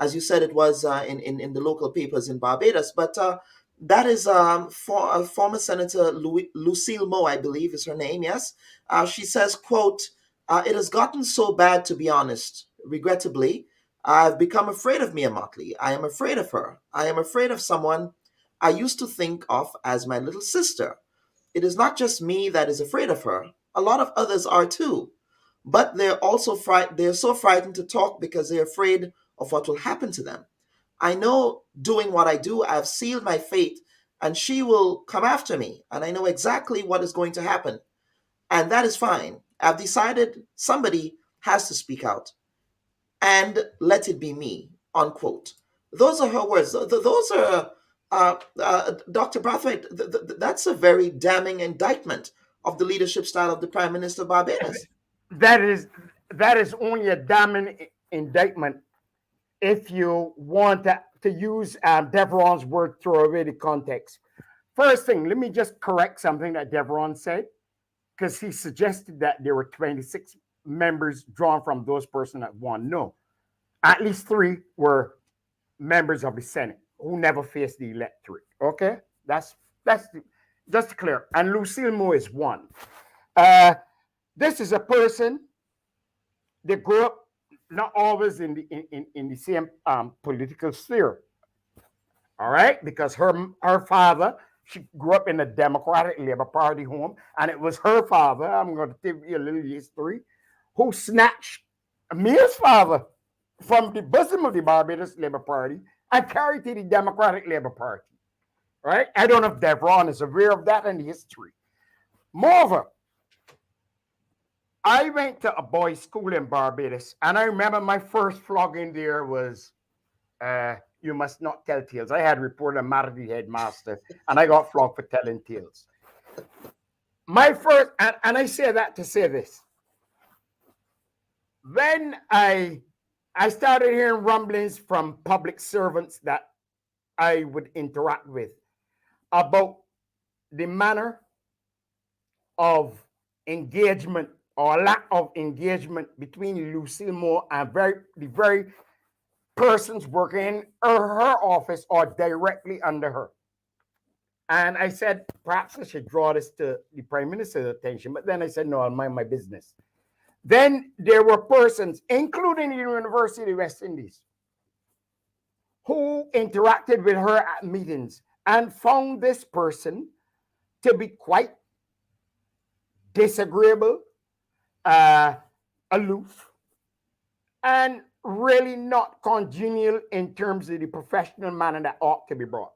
As you said, it was in the local papers in Barbados, but that is former Senator Lucille Moe, I believe is her name, yes. She says, quote, "It has gotten so bad, to be honest. Regrettably, I've become afraid of Mia Motley. I am afraid of her. I am afraid of someone I used to think of as my little sister. It is not just me that is afraid of her. A lot of others are too. but they're also they're so frightened to talk because they're afraid of what will happen to them. I know doing what I do, I've sealed my fate, and she will come after me, and I know exactly what is going to happen. And that is fine. I've decided somebody has to speak out, and let it be me, unquote. Those are her words. Those are, Dr. Brathwaite, that's a very damning indictment of the leadership style of the Prime Minister of Barbados. That is only a damning indictment if you want to use Devron's word, throw away the context. First thing, let me just correct something that Devron said, because he suggested that there were 26 members drawn from those persons that won. No, at least 3 were members of the Senate who never faced the electorate. Okay, that's just clear. And Lucille Moore is one. This is a person that grew up not always in the same political sphere. All right, because her father, she grew up in a Democratic Labour Party home, and it was her father, I'm going to give you a little history, who snatched Mia's father from the bosom of the Barbados Labour Party and carried to the Democratic Labour Party. Right? I don't know if Devron is aware of that in the history. Moreover, I went to a boys' school in Barbados, and I remember my first flogging there was, you must not tell tales. I had reported a matter to the headmaster, and I got flogged for telling tales. My first, and I say that to say this. When I started hearing rumblings from public servants that I would interact with about the manner of engagement or lack of engagement between Lucille Moore and the very persons working in her office or directly under her. And I said, perhaps I should draw this to the Prime Minister's attention. But then I said, no, I'll mind my business. Then there were persons, including the University of the West Indies, who interacted with her at meetings and found this person to be quite disagreeable, aloof, and really not congenial in terms of the professional manner that ought to be brought.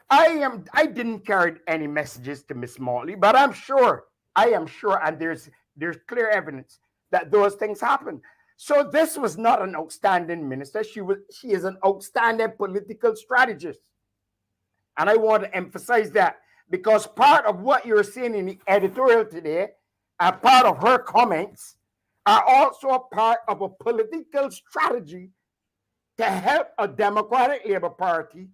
I didn't carry any messages to Miss Morley, but I am sure, and there's clear evidence that those things happen. So this was not an outstanding minister. She is an outstanding political strategist. And I want to emphasize that, because part of what you're seeing in the editorial today and part of her comments are also a part of a political strategy to help a Democratic Labour Party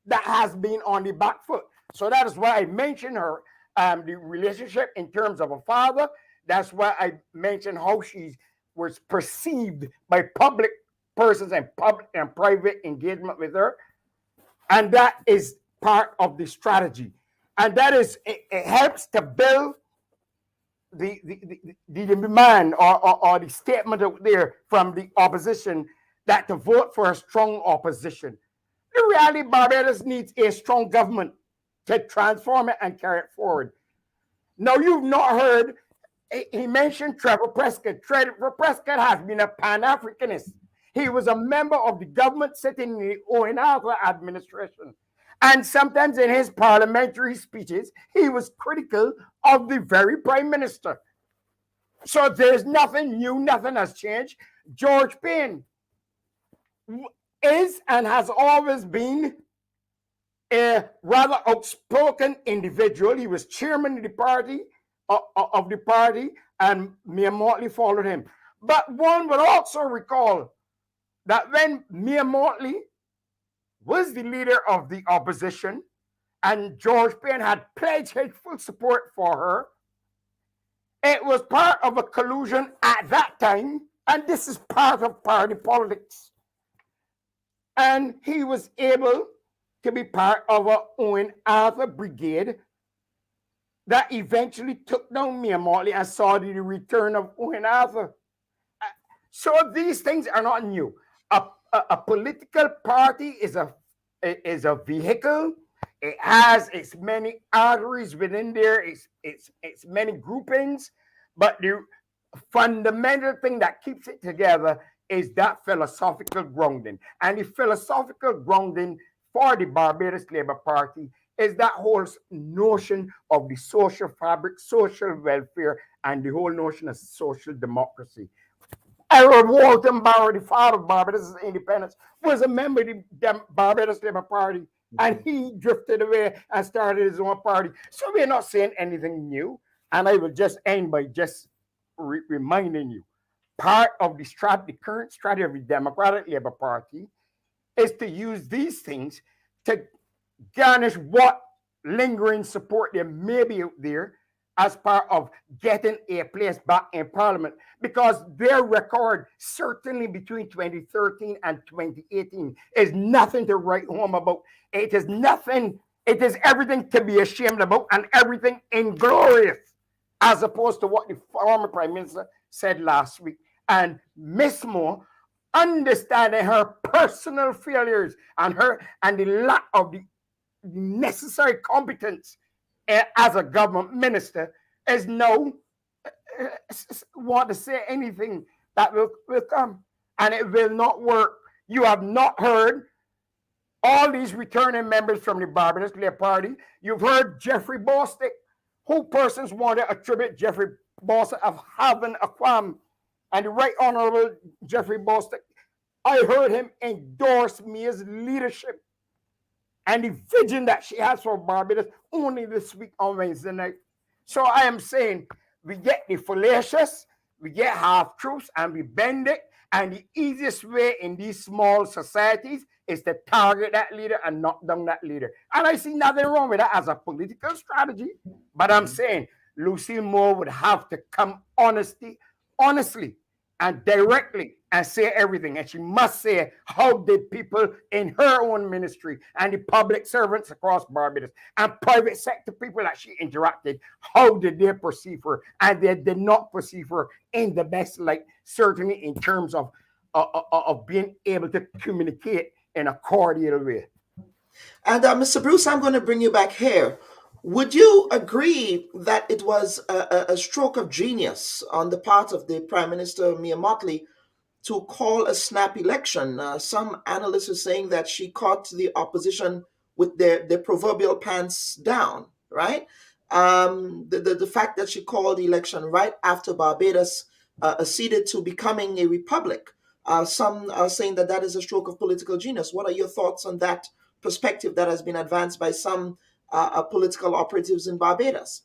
that has been on the back foot. So that is why I mentioned her, the relationship in terms of a father. That's why I mentioned how she was perceived by public persons and public and private engagement with her. And that is part of the strategy. And that is, it helps to build the demand or the statement out there from the opposition that to vote for a strong opposition. The reality, Barbados needs a strong government to transform it and carry it forward. Now, you've not heard, he mentioned Trevor Prescott. Trevor Prescott has been a Pan-Africanist. He was a member of the government sitting in the Owen Arthur administration. And sometimes in his parliamentary speeches, he was critical of the very Prime Minister. So there's nothing new, nothing has changed. George Payne is and has always been a rather outspoken individual. He was chairman of the party, and Mia Motley followed him. But one would also recall that when Mia Motley was the leader of the opposition and George Payne had pledged his full support for her, it was part of a collusion at that time, and this is part of party politics. And he was able to be part of an Owen Arthur brigade that eventually took down Mia Motley and saw the return of Owen Arthur. So these things are not new. A political party is a vehicle. It has its many arteries within there, its many groupings, but fundamental thing that keeps it together is that philosophical grounding. And the philosophical grounding for the Barbados Labour Party is that whole notion of the social fabric, social welfare, and the whole notion of social democracy. Errol Walton Barrow, the father of Barbados' independence, was a member of the Barbados Labour Party, and he drifted away and started his own party. So we're not saying anything new. And I will just end by just reminding you, part of the current strategy of the Democratic Labour Party is to use these things to garnish what lingering support there may be out there as part of getting a place back in Parliament, because their record, certainly between 2013 and 2018, is nothing to write home about. It is nothing, it is everything to be ashamed about and everything inglorious, as opposed to what the former Prime Minister said last week. And Miss Moore, understanding her personal failures and the lack of the necessary competence as a government minister, is now want to say anything that will come, and it will not work. You have not heard all these returning members from the Barbados Labour Party. You've heard Jeffrey Bostick, who persons want to attribute Jeffrey Bostick of having a qualm, and the Right Honourable Jeffrey Bostick, I heard him endorse Mia's leadership and the vision that she has for Barbados only this week on Wednesday night. So I am saying, we get the fallacious, we get half-truths, and we bend it. And the easiest way in these small societies is to target that leader and knock down that leader. And I see nothing wrong with that as a political strategy. But I'm saying Lucille Moore would have to come honestly and directly and say everything. And she must say, how did people in her own ministry and the public servants across Barbados and private sector people that she interacted, how did they perceive her? And they did not perceive her in the best light, certainly in terms of being able to communicate in a cordial way. And Mr. Bruce, I'm going to bring you back here. Would you agree that it was a stroke of genius on the part of the Prime Minister, Mia Mottley, to call a snap election? Some analysts are saying that she caught the opposition with their proverbial pants down, right? The fact that she called the election right after Barbados acceded to becoming a republic. Some are saying that that is a stroke of political genius. What are your thoughts on that perspective that has been advanced by some political operatives in Barbados?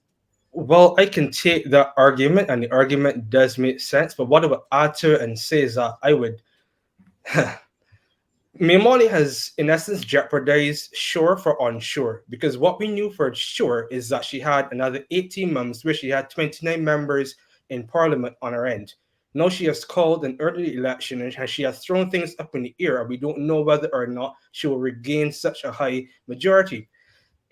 Well, I can take that argument, and the argument does make sense. But what I would add to it and say is that I would... Mimoli has, in essence, jeopardized sure for unsure, because what we knew for sure is that she had another 18 months where she had 29 members in Parliament on her end. Now she has called an early election, and she has thrown things up in the air, and we don't know whether or not she will regain such a high majority.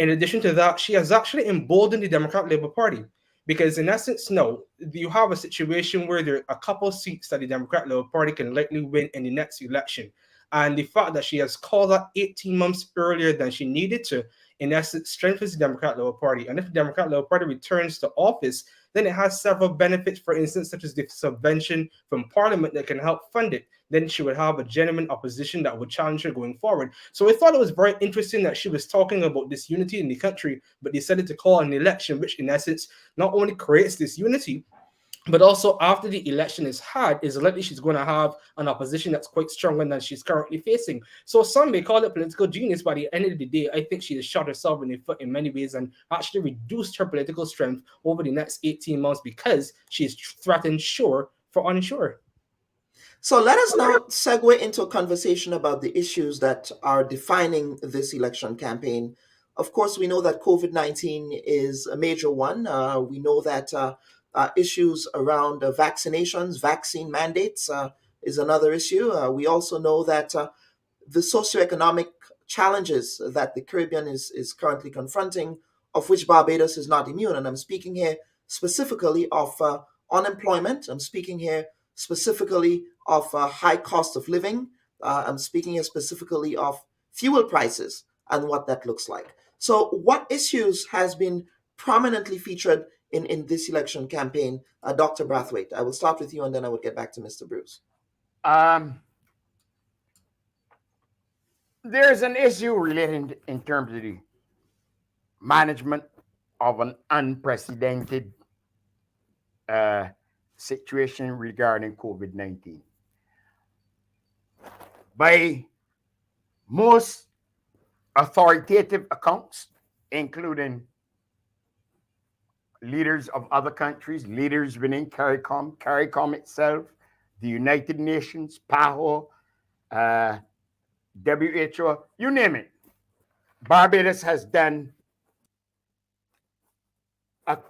In addition to that, she has actually emboldened the Democratic Labour Party, because in essence, now you have a situation where there are a couple of seats that the Democratic Labour Party can likely win in the next election. And the fact that she has called that 18 months earlier than she needed to, in essence, strengthens the Democratic Labour Party. And if the Democratic Labour Party returns to office, then it has several benefits, for instance, such as the subvention from Parliament that can help fund it. Then she would have a genuine opposition that would challenge her going forward. So I thought it was very interesting that she was talking about this unity in the country, but decided to call an election, which in essence not only creates this unity, but also after the election is had, is likely she's going to have an opposition that's quite stronger than she's currently facing. So some may call it political genius. By the end of the day, I think she has shot herself in the foot in many ways and actually reduced her political strength over the next 18 months because she's threatened sure for unsure. So let us now segue into a conversation about the issues that are defining this election campaign. Of course, we know that COVID-19 is a major one. We know that issues around vaccinations, vaccine mandates is another issue. We also know that the socioeconomic challenges that the Caribbean is currently confronting, of which Barbados is not immune. And I'm speaking here specifically of unemployment. I'm speaking here specifically of high cost of living. I'm speaking here specifically of fuel prices and what that looks like. So what issues has been prominently featured in this election campaign. Dr. Brathwaite, I will start with you and then I will get back to Mr. Bruce. There's an issue related in terms of the management of an unprecedented situation regarding COVID-19. By most authoritative accounts, including leaders of other countries, leaders within CARICOM itself, the United Nations, PAHO, WHO, you name it. Barbados has done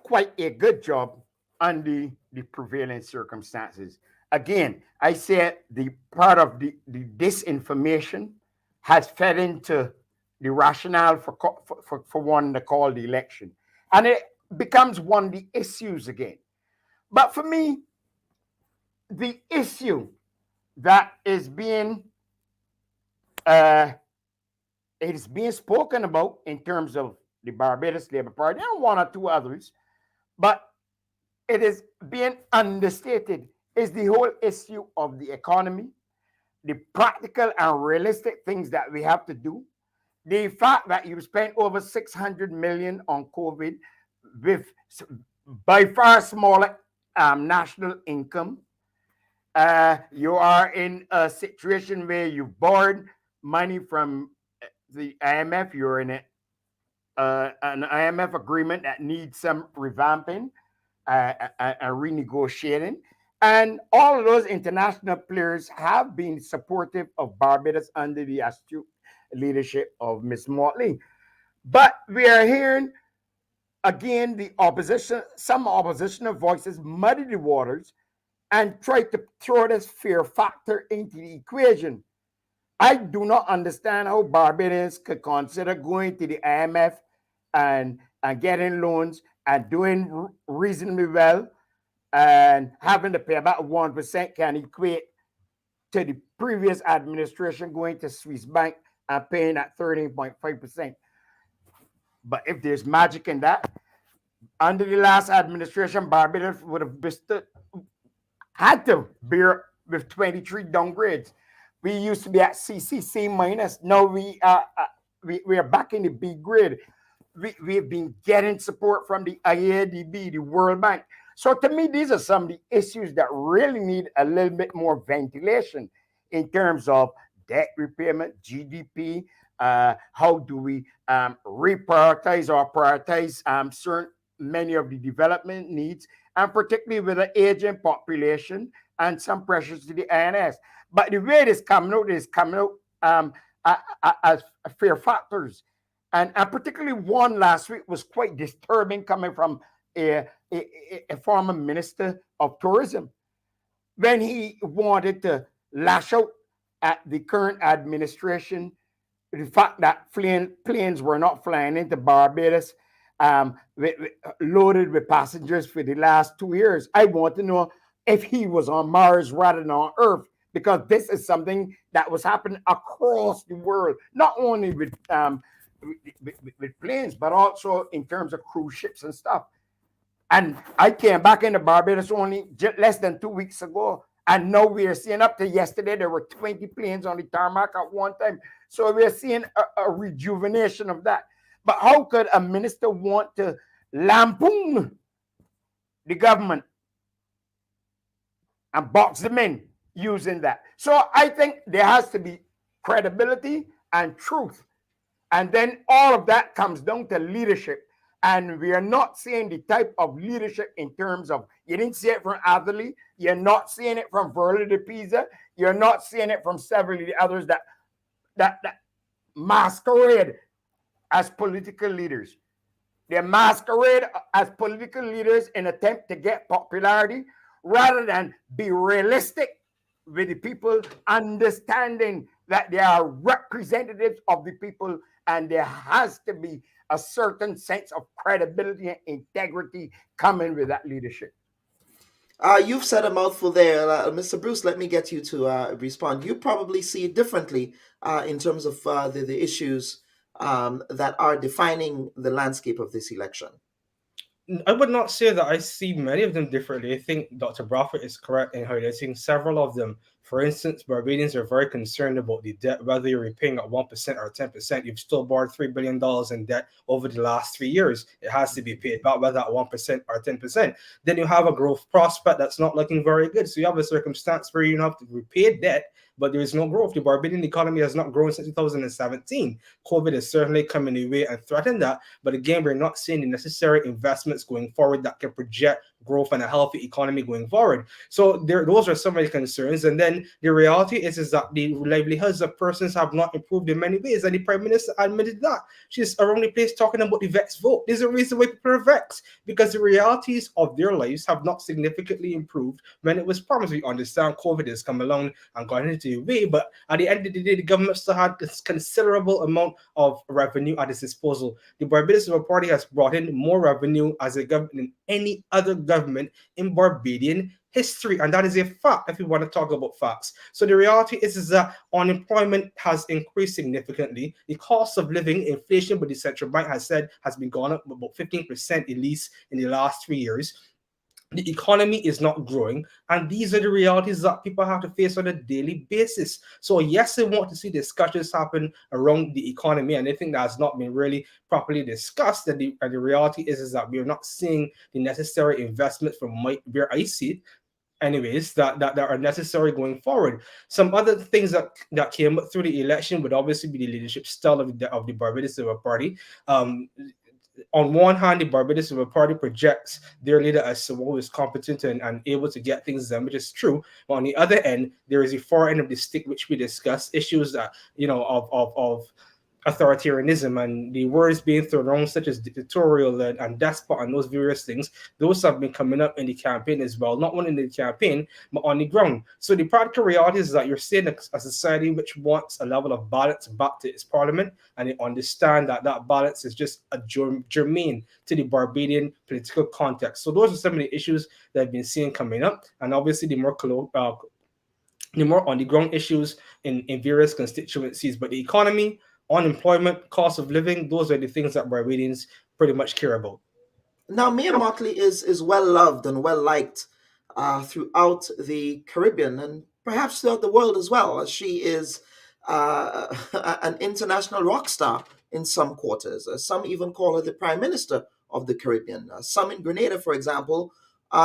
quite a good job under the prevailing circumstances. Again, I said the part of the disinformation has fed into the rationale for one to call the election. And it becomes one of the issues again. But for me, the issue that is being spoken about in terms of the Barbados Labour Party and one or two others, but it is being understated, is the whole issue of the economy, the practical and realistic things that we have to do, the fact that you spent over 600 million on COVID with by far smaller national income. You are in a situation where you borrowed money from the IMF. You're in an IMF agreement that needs some revamping and renegotiating. And all of those international players have been supportive of Barbados under the astute leadership of Ms. Motley. But we are hearing, again, the opposition, some oppositional voices muddy the waters and try to throw this fear factor into the equation. I do not understand how Barbadians could consider going to the IMF and getting loans and doing reasonably well, and having to pay about 1% can equate to the previous administration going to Swiss Bank and paying at 13.5%. But if there's magic in that, under the last administration, Barbados would have had to bear with 23 downgrades. We used to be at CCC minus. Now we are back in the B grade. We have been getting support from the IADB, the World Bank. So to me, these are some of the issues that really need a little bit more ventilation in terms of debt repayment, GDP, how do we reprioritize or prioritize certain many of the development needs, and particularly with the aging population and some pressures to the INS. But the way it is coming out as fear factors. And particularly one last week was quite disturbing, coming from a former minister of tourism, when he wanted to lash out at the current administration, the fact that planes were not flying into Barbados loaded with passengers for the last 2 years. I want to know if he was on Mars rather than on Earth, because this is something that was happening across the world, not only with planes, but also in terms of cruise ships and stuff. And I came back into Barbados only less than 2 weeks ago, and now we are seeing, up to yesterday, there were 20 planes on the tarmac at one time. So we are seeing a rejuvenation of that. But how could a minister want to lampoon the government and box them in using that? So I think there has to be credibility and truth. And then all of that comes down to leadership. And we are not seeing the type of leadership in terms of, you didn't see it from Atherley, you're not seeing it from Verla de Pisa, you're not seeing it from several of the others that masquerade as political leaders. They masquerade as political leaders in an attempt to get popularity, rather than be realistic with the people, understanding that they are representatives of the people, and there has to be a certain sense of credibility and integrity coming with that leadership. You've said a mouthful there. Mr. Bruce, let me get you to respond. You probably see it differently in terms of the issues that are defining the landscape of this election. I would not say that I see many of them differently. I think Dr. Bradford is correct in highlighting several of them. For instance, Barbadians are very concerned about the debt, whether you're repaying at 1% or 10%. You've still borrowed $3 billion in debt over the last 3 years. It has to be paid back, whether at 1% or 10%. Then you have a growth prospect that's not looking very good. So you have a circumstance where you have to repay debt, but there is no growth. The Barbadian economy has not grown since 2017. COVID has certainly come in the way and threatened that. But again, we're not seeing the necessary investments going forward that can project growth and a healthy economy going forward. So those are some of the concerns. And then the reality is that the livelihoods of persons have not improved in many ways. And the Prime Minister admitted that. She's around the place talking about the vexed vote. There's a reason why people are vexed, because the realities of their lives have not significantly improved when it was promised. We understand COVID has come along and gone into the way, but at the end of the day, the government still had this considerable amount of revenue at its disposal. The Barbados Labour Party has brought in more revenue as a government than any other government in Barbadian history, and that is a fact if we want to talk about facts. So the reality is that unemployment has increased significantly. The cost of living, inflation, but the central bank has said has been gone up about 15% at least in the last 3 years. The economy is not growing, and these are the realities that people have to face on a daily basis. So yes, they want to see discussions happen around the economy, and I think that has not been really properly discussed. And the reality is that we are not seeing the necessary investment from where I see it anyways, that are necessary going forward. Some other things that came up through the election would obviously be the leadership style of the Barbados Labour Party. On one hand, the Barbados Labour Party projects their leader as someone who is competent and able to get things done, which is true. But on the other end, there is a far end of the stick, which we discussed, issues that, of authoritarianism and the words being thrown around, such as dictatorial and despot and those various things. Those have been coming up in the campaign as well, not only in the campaign, but on the ground. So the practical reality is that you're seeing a society which wants a level of balance back to its parliament, and they understand that that balance is just a germane to the Barbadian political context. So those are some of the issues that I've been seeing coming up, and obviously the more on the ground issues in various constituencies. But the economy, unemployment, cost of living, those are the things that Barbadians pretty much care about. Now, Mia Mottley is well loved and well liked throughout the Caribbean and perhaps throughout the world as well, as she is an international rock star in some quarters. Some even call her the Prime Minister of the Caribbean. Some in Grenada, for example,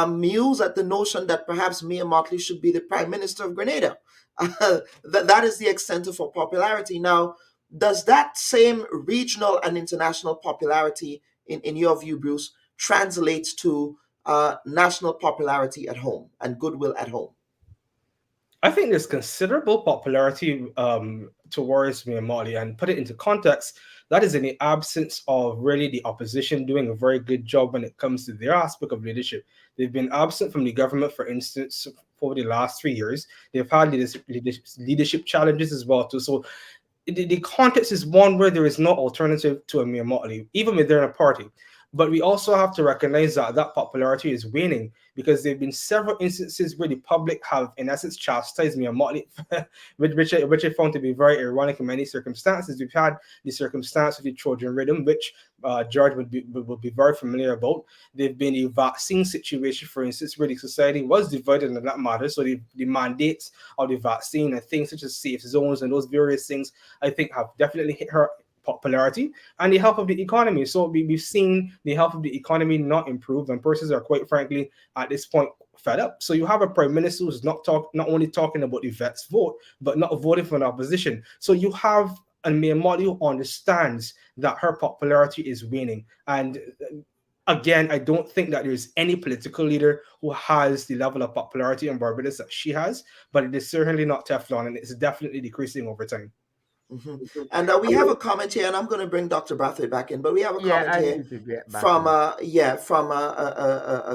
muse at the notion that perhaps Mia Mottley should be the Prime Minister of Grenada. That is the extent of her popularity. Now, does that same regional and international popularity, in your view, Bruce, translate to national popularity at home and goodwill at home? I think there's considerable popularity towards Mia Mottley, and put it into context, that is in the absence of really the opposition doing a very good job when it comes to their aspect of leadership. They've been absent from the government, for instance, for the last 3 years. They've had leadership challenges as well too. So the context is one where there is no alternative to a Mia Mottley, even within a party. But we also have to recognize that popularity is waning, because there have been several instances where the public have, in essence, chastised Mia Mottley, which I found to be very ironic in many circumstances. We've had the circumstance with the Trojan rhythm, which George would be very familiar about. There've been a vaccine situation, for instance, where the society was divided on that matter. So the mandates of the vaccine and things such as safe zones and those various things, I think, have definitely hit her popularity and the health of the economy. So we've seen the health of the economy not improve, and persons are quite frankly at this point fed up. So you have a prime minister who's not only talking about the vets vote, but not voting for an opposition. So you have a Mia Mottley who understands that her popularity is waning. And again, I don't think that there's any political leader who has the level of popularity in Barbados that she has, but it is certainly not Teflon, and it's definitely decreasing over time. Mm-hmm. And we have a comment here, and I'm going to bring Dr. Brathwaite back in, but we have a comment here from a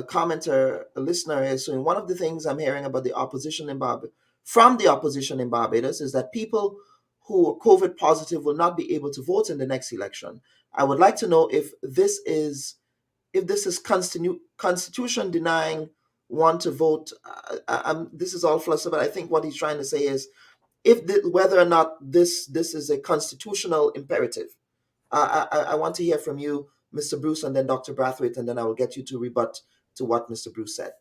commenter, a listener is saying, one of the things I'm hearing about the opposition in Barbados is that people who are COVID positive will not be able to vote in the next election. I would like to know if this is constitution denying one to vote. This is all fluster, but I think what he's trying to say is whether or not this is a constitutional imperative. I want to hear from you, Mr. Bruce, and then Dr. Brathwaite, and then I will get you to rebut to what Mr. Bruce said.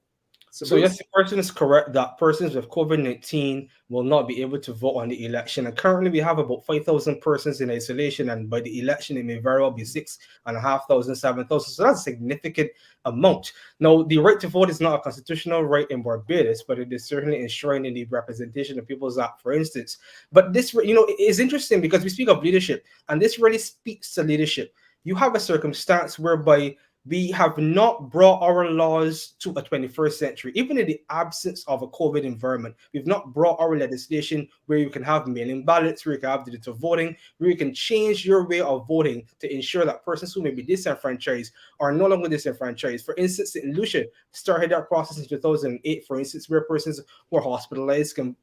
So yes, the person is correct that persons with COVID-19 will not be able to vote on the election. And currently we have about 5,000 persons in isolation, and by the election it may very well be 6,500, 7,000. So that's a significant amount. Now, the right to vote is not a constitutional right in Barbados, but it is certainly enshrined in the Representation of People's Act, for instance. But this, is interesting because we speak of leadership, and this really speaks to leadership. You have a circumstance whereby we have not brought our laws to a 21st century, even in the absence of a COVID environment. We've not brought our legislation where you can have mail-in ballots, where you can have digital voting, where you can change your way of voting to ensure that persons who may be disenfranchised are no longer disenfranchised. For instance, in Lucia started that process in 2008, for instance, where persons who are hospitalized can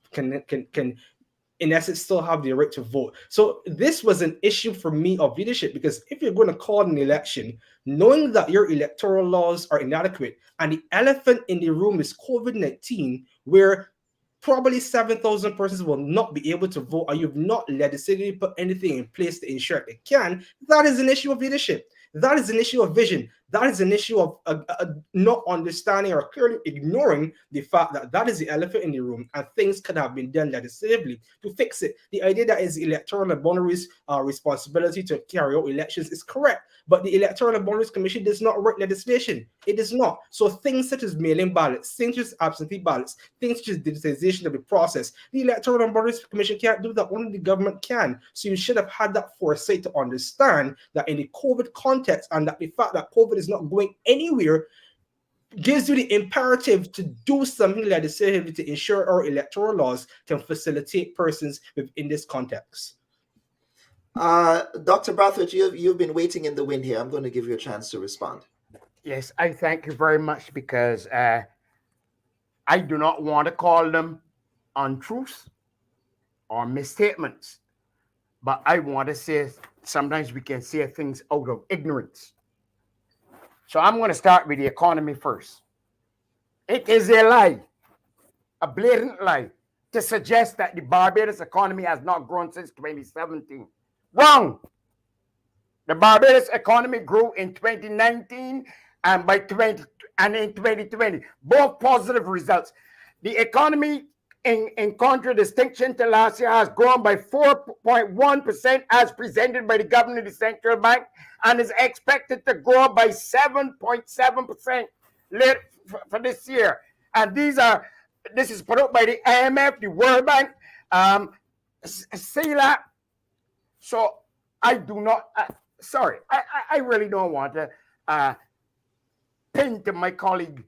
in essence still have the right to vote. So this was an issue for me of leadership, because if you're going to call an election knowing that your electoral laws are inadequate and the elephant in the room is COVID-19, where probably 7,000 persons will not be able to vote, or you've not legislatively put anything in place to ensure they can, that is an issue of leadership. That is an issue of vision. That is an issue of not understanding or clearly ignoring the fact that that is the elephant in the room, and things could have been done legislatively to fix it. The idea that it's electoral boundaries' responsibility to carry out elections is correct, but the Electoral Boundaries Commission does not write legislation. It does not. So things such as mail-in ballots, things such as absentee ballots, things such as digitization of the process, the Electoral Boundaries Commission can't do that. Only the government can. So you should have had that foresight to understand that in the COVID context, and that the fact that COVID is not going anywhere gives you the imperative to do something legislatively to ensure our electoral laws can facilitate persons within this context. Dr. Brathwaite, you've been waiting in the wind here. I'm going to give you a chance to respond. Yes, I thank you very much, because I do not want to call them untruths or misstatements, but I want to say sometimes we can say things out of ignorance. So I'm going to start with the economy first. It is a lie, a blatant lie, to suggest that the Barbados economy has not grown since 2017. Wrong. The Barbados economy grew in 2019 and in 2020, both positive results. The economy, in contradistinction to last year, has grown by 4.1% as presented by the governor of the central bank, and is expected to grow by 7.7% for this year. And this is put up by the IMF, the World Bank, CELAC. So I do not, I really don't want to pin to my colleague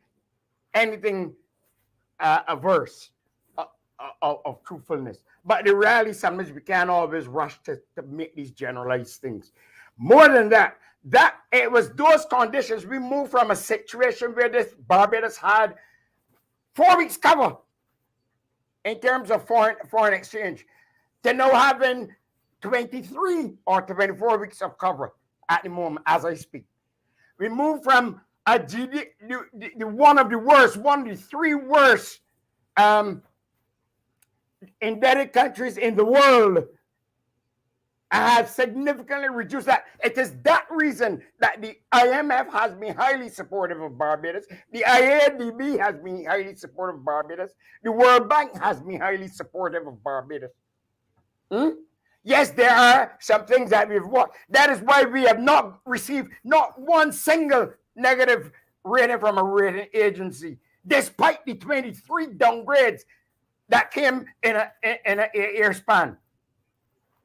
anything averse of truthfulness. But the reality, sometimes we can't always rush to make these generalized things. More than that, it was those conditions. We moved from a situation where this Barbados had 4 weeks cover in terms of foreign exchange to now having 23 or 24 weeks of cover at the moment as I speak. We moved from a GDP, one of the 3 worst indebted countries in the world, have significantly reduced that. It is that reason that the IMF has been highly supportive of Barbados. The IADB has been highly supportive of Barbados. The World Bank has been highly supportive of Barbados. Yes, there are some things that we've watched. That is why we have not received not one single negative rating from a rating agency, despite the 23 downgrades that came in a year span.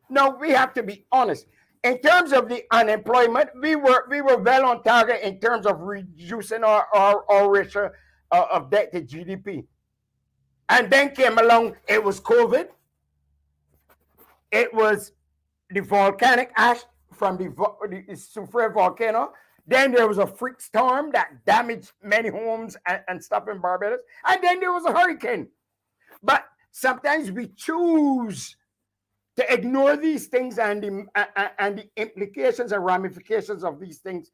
No, we have to be honest. In terms of the unemployment, we were well on target in terms of reducing our ratio of debt to GDP. And then came along, it was COVID. It was the volcanic ash from the Soufrière volcano. Then there was a freak storm that damaged many homes and stuff in Barbados. And then there was a hurricane. But sometimes we choose to ignore these things and the implications and ramifications of these things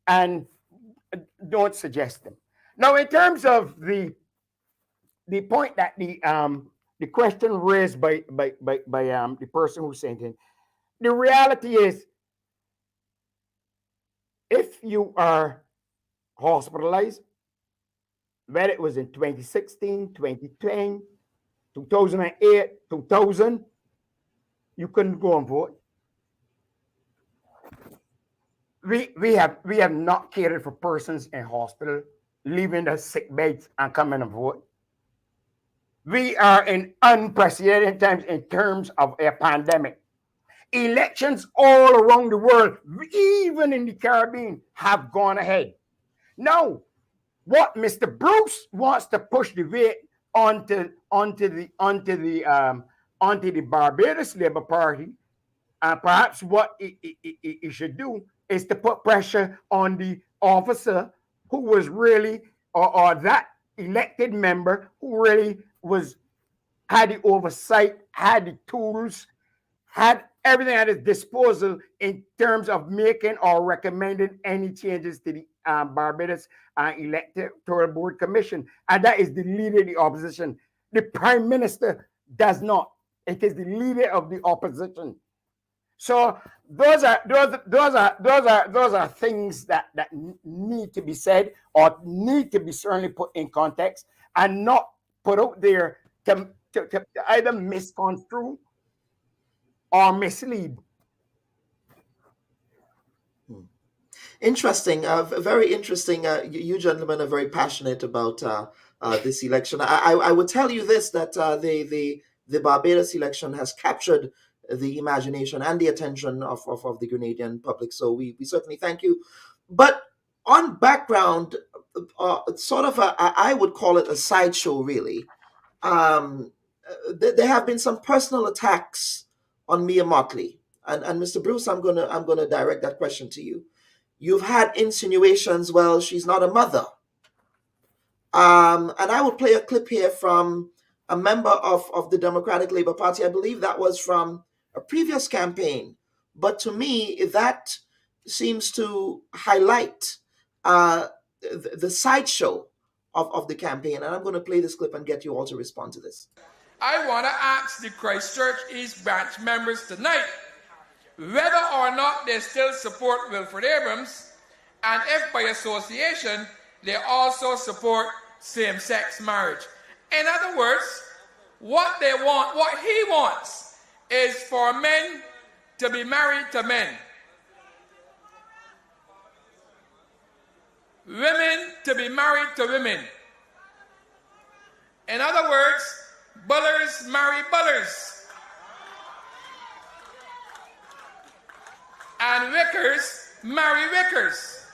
and don't suggest them. Now, in terms of the point that the question raised by the person who sent in, the reality is if you are hospitalized, whether it was in 2016, 2010, 2008, 2000, you couldn't go and vote. We have not catered for persons in hospital leaving the sick beds and coming and vote. We are in unprecedented times in terms of a pandemic. Elections all around the world, even in the Caribbean, have gone ahead. Now, what Mr. Bruce wants to push the weight onto the Barbados Labour Party, and perhaps what he should do is to put pressure on the officer who was really, or that elected member who really had the oversight, had the tools, had everything at his disposal in terms of making or recommending any changes to the Barbados Electoral Board Commission. And that is the leader of the opposition. The Prime Minister does not. It is the leader of the opposition. So those are things that need to be said or need to be certainly put in context and not put out there to either misconstrue or mislead. Interesting, very interesting. You gentlemen are very passionate about this election. I would tell you this, that the Barbados election has captured the imagination and the attention of the Grenadian public. So we certainly thank you. But on background, sort of I would call it a sideshow, really. There have been some personal attacks on Mia Motley, and Mr. Bruce, I'm gonna direct that question to you. You've had insinuations, well, she's not a mother, and I will play a clip here from a member of the Democratic Labour Party. I believe that was from a previous campaign, but to me that seems to highlight the sideshow of the campaign, and I'm going to play this clip and get you all to respond to this. I want to ask the Christchurch East Branch members tonight whether or not they still support Wilfred Abrams, and if by association they also support same-sex marriage. In other words, what they want, what he wants, is for men to be married to men, women to be married to women. In other words, bullers marry bullers, and wickers marry wickers.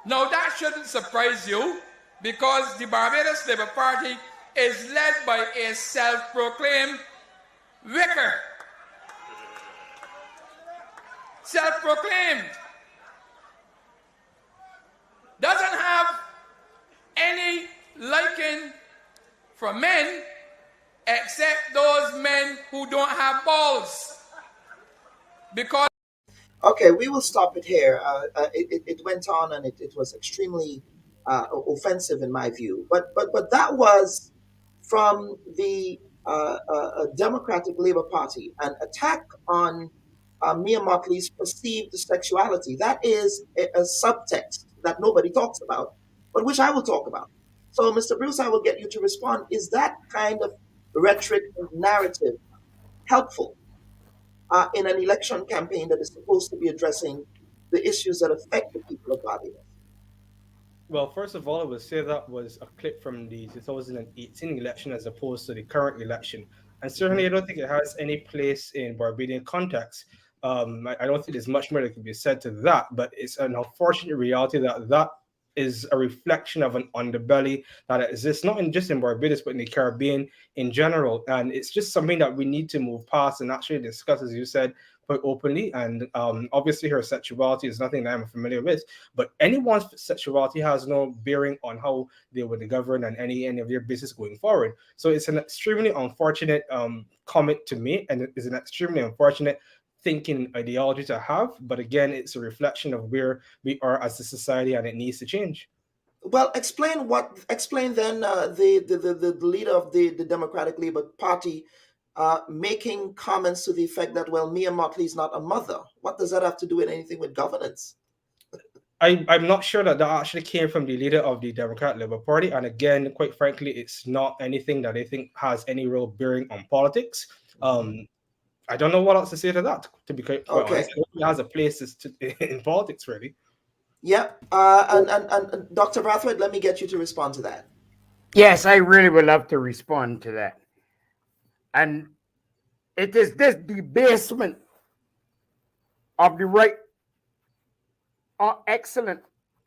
Now that shouldn't surprise you, because the Barbados Labour Party is led by a self-proclaimed wicker. Self-proclaimed. Doesn't have any liking for men except those men who don't have balls. Because okay, we will stop it here. It went on, and it was extremely offensive in my view. But that was from the Democratic Labour Party, an attack on Mia Motley's perceived sexuality. That is a subtext that nobody talks about, but which I will talk about. So, Mr. Bruce, I will get you to respond. Is that kind of rhetoric and narrative helpful in an election campaign that is supposed to be addressing the issues that affect the people of Barbados? Well, first of all, I would say that was a clip from the 2018 election as opposed to the current election. And certainly, I don't think it has any place in Barbadian context. I don't think there's much more that can be said to that, but it's an unfortunate reality that is a reflection of an underbelly that exists not just in Barbados, but in the Caribbean in general. And it's just something that we need to move past and actually discuss, as you said, quite openly. And obviously her sexuality is nothing that I'm familiar with, but anyone's sexuality has no bearing on how they would govern and any of their business going forward. So it's an extremely unfortunate comment to me, and it is an extremely unfortunate thinking ideology to have, but again, it's a reflection of where we are as a society, and it needs to change. Well, explain then the leader of the Democratic Labour Party making comments to the effect that, well, Mia Motley is not a mother. What does that have to do with anything with governance? I'm not sure that actually came from the leader of the Democrat Labour Party. And again, quite frankly, it's not anything that I think has any real bearing on politics. I don't know what else to say to that, to be quite honest. It has a place in politics, really. Yeah. And Dr. Brathwaite, let me get you to respond to that. Yes, I really would love to respond to that. And it is this debasement of the right excellent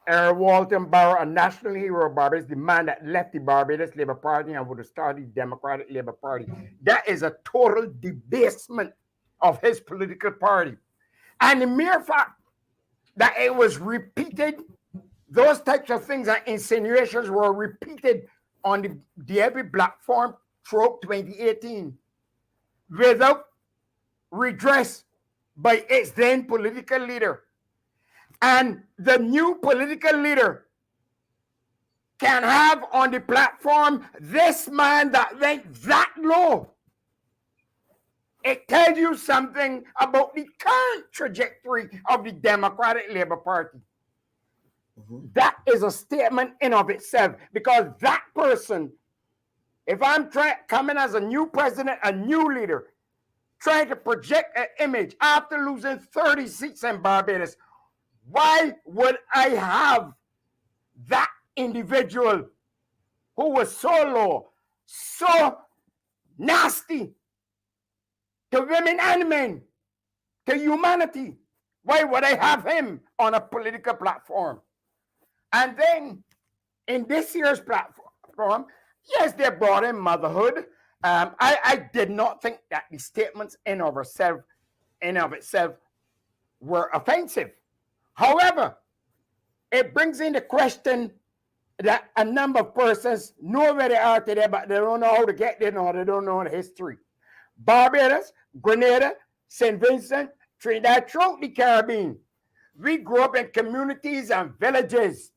Walton Barrow, a national hero of Barbados, the man that left the Barbados Labour Party and would have started the Democratic Labour Party. That is a total debasement of his political party. And the mere fact that it was repeated, those types of things and insinuations were repeated on the every platform throughout 2018 without redress by its then political leader. And the new political leader can have on the platform this man that went that low. It tells you something about the current trajectory of the Democratic Labour Party. That is a statement in of itself, because that person, if I'm coming as a new president, a new leader, trying to project an image after losing 30 seats in Barbados, why would I have that individual who was so low, so nasty to women and men, to humanity? Why would I have him on a political platform? And then in this year's platform, yes, they brought in motherhood. I did not think that the statements in of itself were offensive. However, it brings in the question that a number of persons know where they are today, but they don't know how to get there, or they don't know the history. Barbados, Grenada, St. Vincent, Trinidad, throughout the Caribbean, we grew up in communities and villages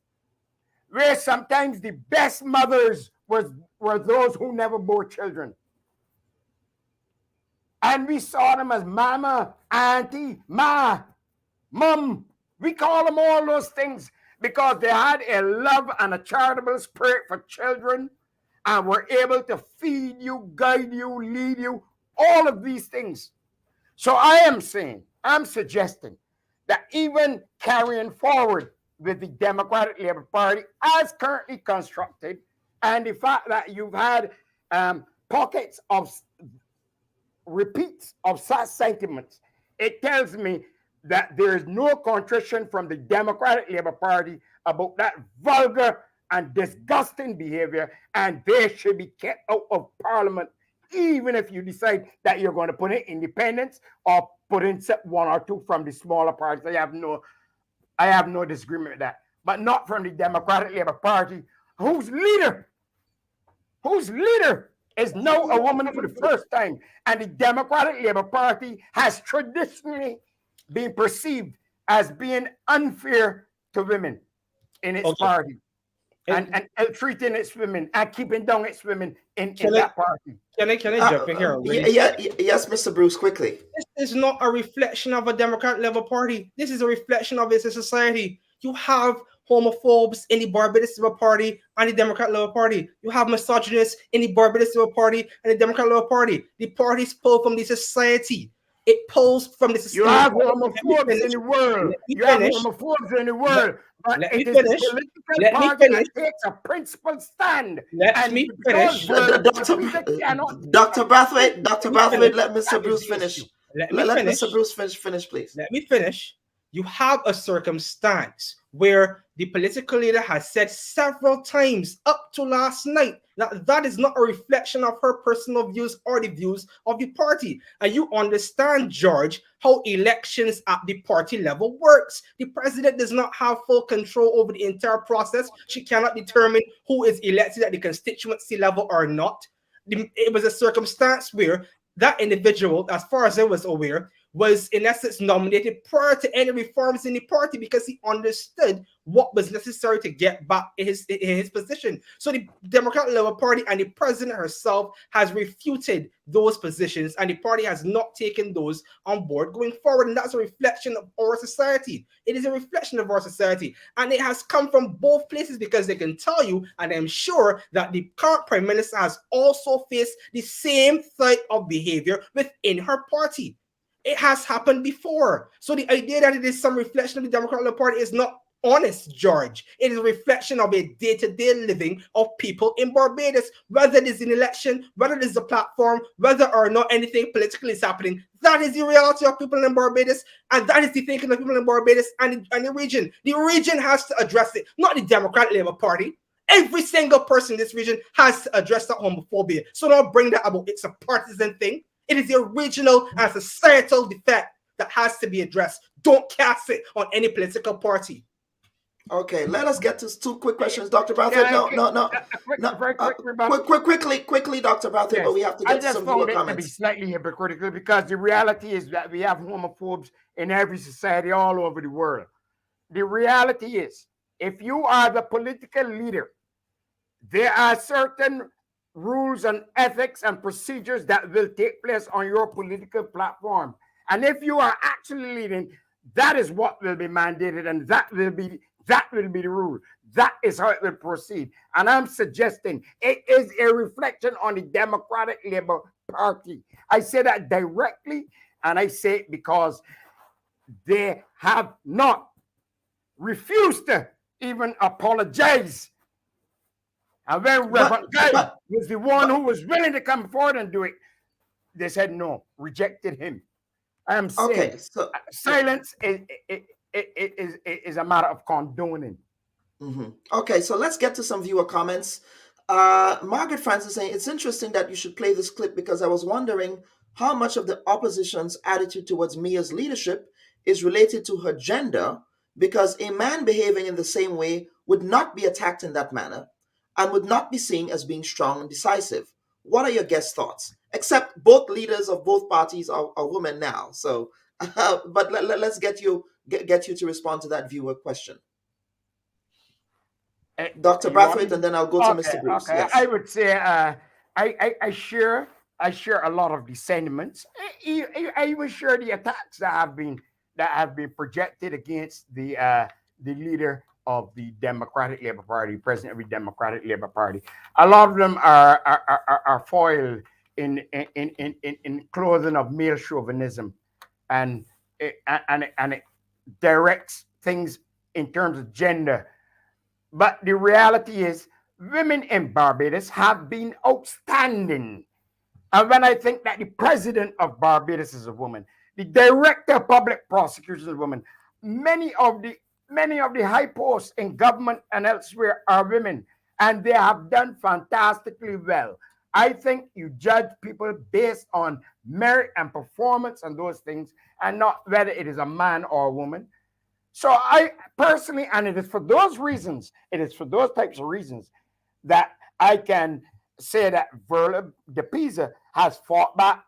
where sometimes the best mothers were those who never bore children. And we saw them as mama, auntie, ma, mum. We call them all those things because they had a love and a charitable spirit for children and were able to feed you, guide you, lead you, all of these things. So I'm suggesting that even carrying forward with the Democratic Labour Party as currently constructed, and the fact that you've had pockets of repeats of such sentiments, it tells me that there is no contrition from the Democratic Labour Party about that vulgar and disgusting behavior, and they should be kept out of Parliament, even if you decide that you're going to put in independents or put in one or two from the smaller parties. I have no disagreement with that, but not from the Democratic Labour Party, whose leader is now a woman for the first time, and the Democratic Labour Party has traditionally been perceived as being unfair to women in its party, and treating its women and keeping down its women in that party. Can I jump in here? Yes, Mr. Bruce, quickly. This is not a reflection of a Democratic Labour Party. This is a reflection of its society. You have homophobes in the Barbados Labour Party and the Democratic Labour Party. You have misogynists in the Barbados Labour Party and the Democratic Labour Party. The parties pull from the society. It pulls from the society. You have homophobes in the world. You have homophobes in the world. But it is a political party that takes a principled stand. Let me finish. Dr. Brathwaite, let Mr. Bruce finish. Let Mr. Bruce finish, please. Let me finish. You have a circumstance where the political leader has said several times up to last night that is not a reflection of her personal views or the views of the party. And you understand, George, how elections at the party level works. The president does not have full control over the entire process. She cannot determine who is elected at the constituency level or not. It was a circumstance where that individual, as far as I was aware, was in essence nominated prior to any reforms in the party because he understood what was necessary to get back in his position. So the Democratic Labour Party and the president herself has refuted those positions, and the party has not taken those on board going forward. And that's a reflection of our society. It is a reflection of our society. And it has come from both places because they can tell you, and I'm sure that the current Prime Minister has also faced the same type of behavior within her party. It has happened before. So the idea that it is some reflection of the Democratic Party is not honest, George. It is a reflection of a day-to-day living of people in Barbados, whether it is an election, whether it is a platform, whether or not anything politically is happening. That is the reality of people in Barbados, and that is the thinking of people in Barbados and the region. The region has to address it, not the Democratic Labour Party. Every single person in this region has to address that homophobia. So don't bring that about it's a partisan thing. It is the regional and societal defect that has to be addressed. Don't cast it on any political party. Okay, let us get to two quick questions, Dr. Brathwaite. Quickly, Dr. Brathwaite, yes. But we have to get to some viewer comments. To be slightly hypocritical because the reality is that we have homophobes in every society all over the world. The reality is, if you are the political leader, there are certain rules and ethics and procedures that will take place on your political platform. And if you are actually leading, that is what will be mandated, and that will be the rule. That is how it will proceed. And I'm suggesting it is a reflection on the Democratic Labour Party. I say that directly, and I say it because they have not refused to even apologize. And when Reverend Guy was the one who was willing to come forward and do it, they said no, rejected him. I am saying okay, so, silence is a matter of condoning. Mm-hmm. Okay, so let's get to some viewer comments. Margaret Francis saying, it's interesting that you should play this clip because I was wondering how much of the opposition's attitude towards Mia's leadership is related to her gender, because a man behaving in the same way would not be attacked in that manner and would not be seen as being strong and decisive. What are your guest thoughts? Except both leaders of both parties are women now. So, but let's get you to respond to that viewer question. Dr. Brathwaite, and then I'll go to Mr. Bruce. Okay. Yes. I would say I share a lot of the sentiments. I even share the attacks that have been projected against the leader of the Democratic Labour Party, president of the Democratic Labour Party. A lot of them are foiled in clothing of male chauvinism, and it directs things in terms of gender. But the reality is, women in Barbados have been outstanding. And when I think that the president of Barbados is a woman, the director of public prosecution is a woman, many of the high posts in government and elsewhere are women, and they have done fantastically well. I think you judge people based on merit and performance and those things, and not whether it is a man or a woman. So I personally, and it is for those reasons, it is for those types of reasons that I can say that Verla de Pisa has fought back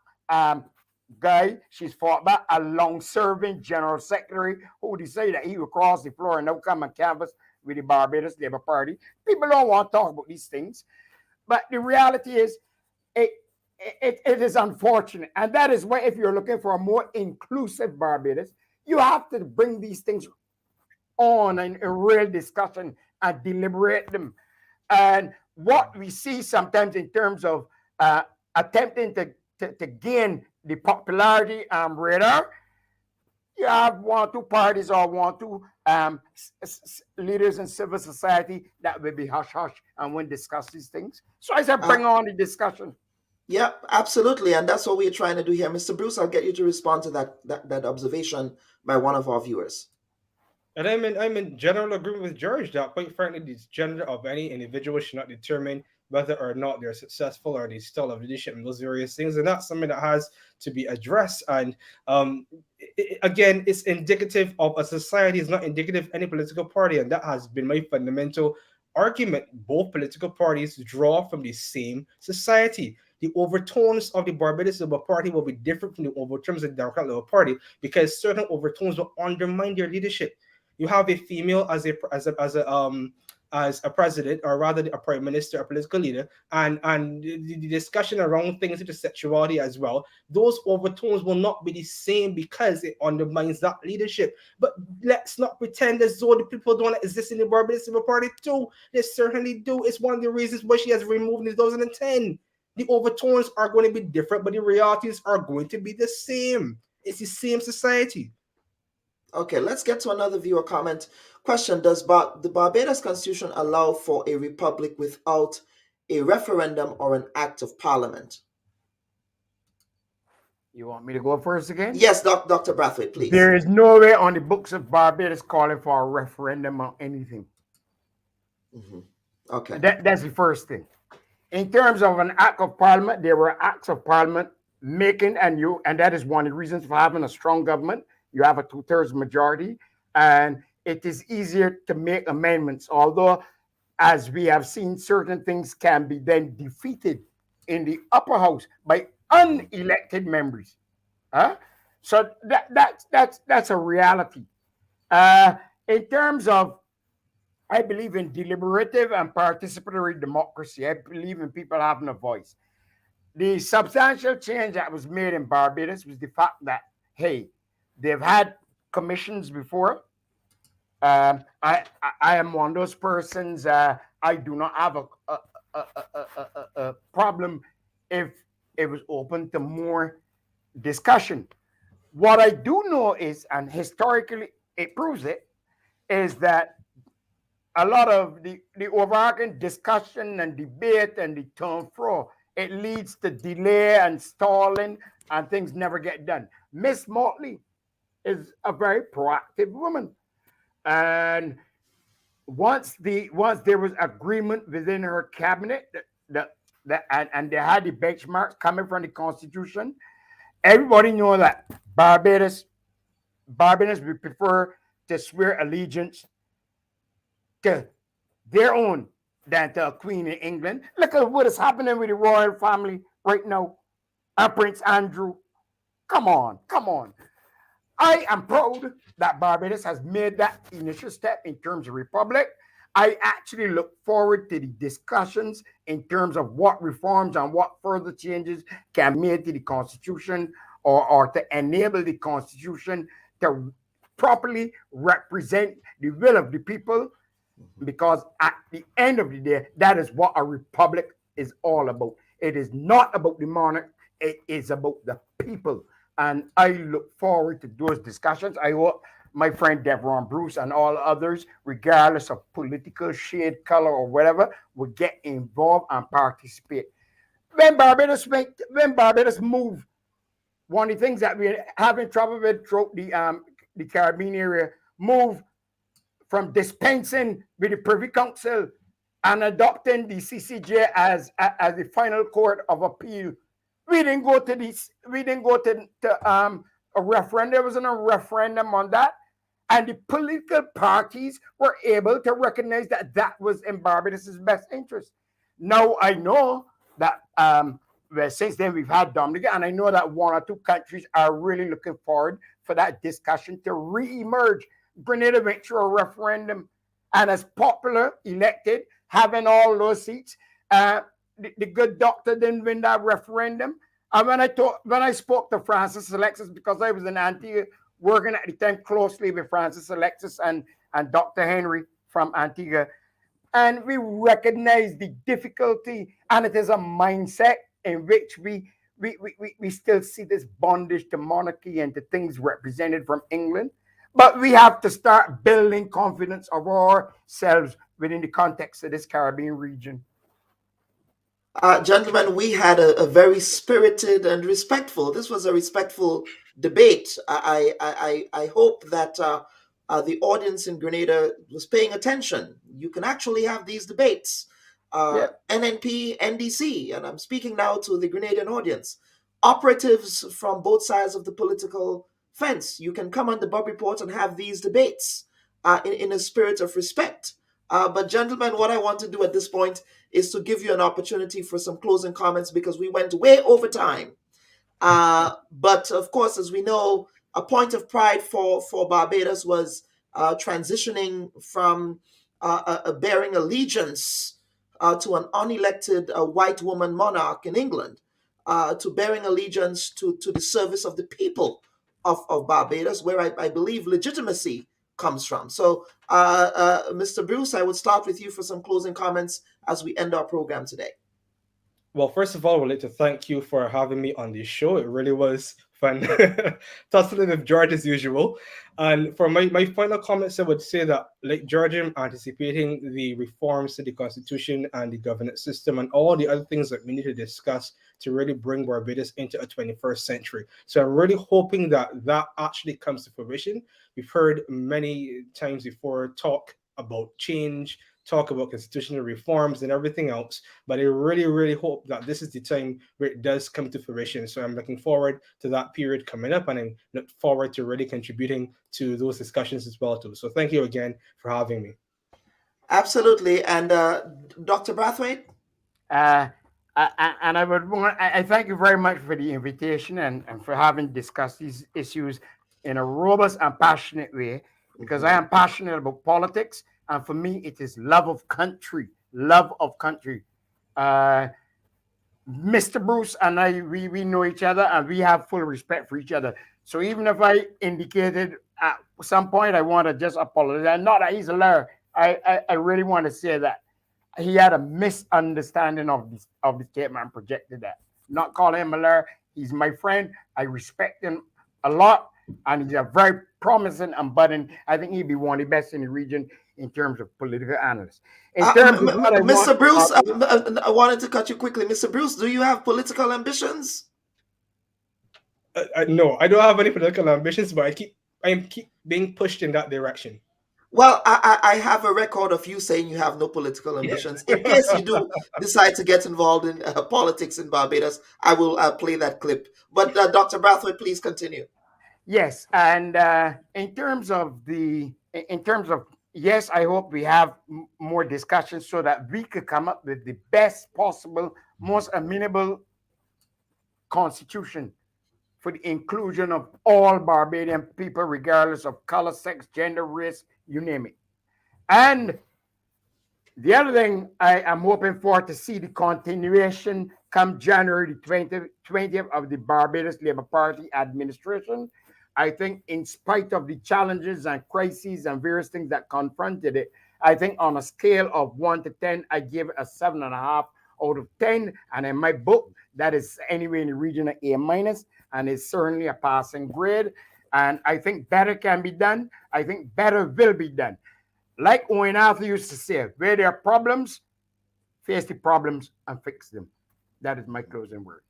she's fought back a long-serving general secretary who decided that he would cross the floor and now come and canvass with the Barbados Labour Party. People don't want to talk about these things. But the reality is, it is unfortunate. And that is why if you're looking for a more inclusive Barbados, you have to bring these things on in a real discussion and deliberate them. And what we see sometimes in terms of attempting to gain the popularity radar, you have one or two parties or one or two leaders in civil society that will be hush-hush and won't discuss these things. So I said bring on the discussion. Yeah, absolutely. And that's what we're trying to do here. Mr. Bruce, I'll get you to respond to that observation by one of our viewers. And I'm in general agreement with George that, quite frankly, the gender of any individual should not determine whether or not they're successful or they still have leadership and those various things. And that's something that has to be addressed. And again, it's indicative of a society. It's not indicative of any political party. And that has been my fundamental argument. Both political parties draw from the same society. the overtones of the Barbados Labour Party will be different from the overtones of the Democratic Labour Party because certain overtones will undermine their leadership. You have a female as a president, or rather a prime minister, a political leader, and the discussion around things such as sexuality as well. Those overtones will not be the same because it undermines that leadership. But let's not pretend as though the people don't exist in the Barbados Labour Party too. They certainly do. It's one of the reasons why she has removed in 2010. The overtones are going to be different, but the realities are going to be the same. It's the same society. Okay, let's get to another viewer comment. Question: does the Barbados Constitution allow for a republic without a referendum or an act of parliament? You want me to go first again? Yes, Dr. Brathwaite, please. There is no way on the books of Barbados calling for a referendum or anything. Okay. That's the first thing. In terms of an act of parliament, there were acts of parliament making, and that is one of the reasons for having a strong government. You have a 2/3 majority, and it is easier to make amendments. Although, as we have seen, certain things can be then defeated in the upper house by unelected members. So that's a reality. In terms of, I believe in deliberative and participatory democracy. I believe in people having a voice. The substantial change that was made in Barbados was the fact that, hey, they've had commissions before. I am one of those persons. I do not have a problem if it was open to more discussion. What I do know is, and historically it proves it, is that a lot of the overarching discussion and debate and the turn fro, it leads to delay and stalling, and things never get done. Miss Motley is a very proactive woman, and once there was agreement within her cabinet and they had the benchmarks coming from the Constitution, everybody know that Barbados would prefer to swear allegiance to their own than to a queen in England. Look at what is happening with the royal family right now. And Prince Andrew. Come on. I am proud that Barbados has made that initial step in terms of republic. I actually look forward to the discussions in terms of what reforms and what further changes can be made to the Constitution or to enable the Constitution to properly represent the will of the people. Because at the end of the day, that is what a republic is all about. It is not about the monarch, it is about the people. And I look forward to those discussions. I hope my friend Devron Bruce and all others, regardless of political shade, color, or whatever, will get involved and participate. When Barbados move, one of the things that we're having trouble with throughout the Caribbean area, move from dispensing with the Privy Council and adopting the CCJ as the final court of appeal. We didn't go to a referendum. There wasn't a referendum on that. And the political parties were able to recognize that that was in Barbados' best interest. Now, I know that since then we've had Dominica, and I know that one or two countries are really looking forward for that discussion to re-emerge. Grenada went through a referendum and as popular elected, having all those seats. The good doctor didn't win that referendum. And when I spoke to Francis Alexis, because I was in Antigua working at the time closely with Francis Alexis and Dr. Henry from Antigua, and we recognized the difficulty, and it is a mindset in which we still see this bondage to monarchy and to things represented from England. But we have to start building confidence of ourselves within the context of this Caribbean region. Gentlemen, we had a very spirited and respectful. This was a respectful debate. I hope that the audience in Grenada was paying attention. You can actually have these debates. NNP, NDC, and I'm speaking now to the Grenadian audience. Operatives from both sides of the political fence. You can come on the Bubb Report and have these debates in a spirit of respect. But gentlemen, what I want to do at this point is to give you an opportunity for some closing comments because we went way over time. But of course, as we know, a point of pride for Barbados was transitioning from bearing allegiance to an unelected white woman monarch in England to bearing allegiance to the service of the people of Barbados, where I believe legitimacy comes from. So, Mr. Bruce, I would start with you for some closing comments as we end our program today. Well, first of all, I would like to thank you for having me on this show. It really was fun tussling with George as usual. And for my final comments, I would say that, like George, I'm anticipating the reforms to the Constitution and the governance system and all the other things that we need to discuss to really bring Barbados into a 21st century. So I'm really hoping that that actually comes to fruition. We've heard many times before talk about change, talk about constitutional reforms and everything else, but I really, really hope that this is the time where it does come to fruition. So I'm looking forward to that period coming up, and I look forward to really contributing to those discussions as well too. So thank you again for having me. Absolutely. And Dr. Brathwaite? I thank you very much for the invitation and for having discussed these issues in a robust and passionate way, because I am passionate about politics. And for me, it is love of country, love of country. Mr. Bruce and I, we know each other and we have full respect for each other. So even if I indicated at some point, I want to just apologize. Not that he's a liar. I really want to say that he had a misunderstanding of the statement and projected that. Not calling him a liar. He's my friend. I respect him a lot. And he's a very promising and budding. I think he'd be one of the best in the region in terms of political analysts. In terms of Mr. Bruce, I wanted to cut you quickly. Mr. Bruce, do you have political ambitions? No, I don't have any political ambitions, but I keep being pushed in that direction. Well, I have a record of you saying you have no political ambitions. In case you do decide to get involved in politics in Barbados, I will play that clip. But Dr. Brathwaite, please continue. Yes, and in terms of yes, I hope we have more discussions so that we could come up with the best possible, most amenable constitution for the inclusion of all Barbadian people, regardless of color, sex, gender, race, you name it. And the other thing I am hoping for to see the continuation come January the 20th of the Barbados Labour Party administration. I think in spite of the challenges and crises and various things that confronted it, I think on a scale of 1 to 10, I give it a 7.5 out of 10. And in my book, that is anywhere in the region of A-, and it's certainly a passing grade. And I think better can be done. I think better will be done. Like Owen Arthur used to say, where there are problems, face the problems and fix them. That is my closing word.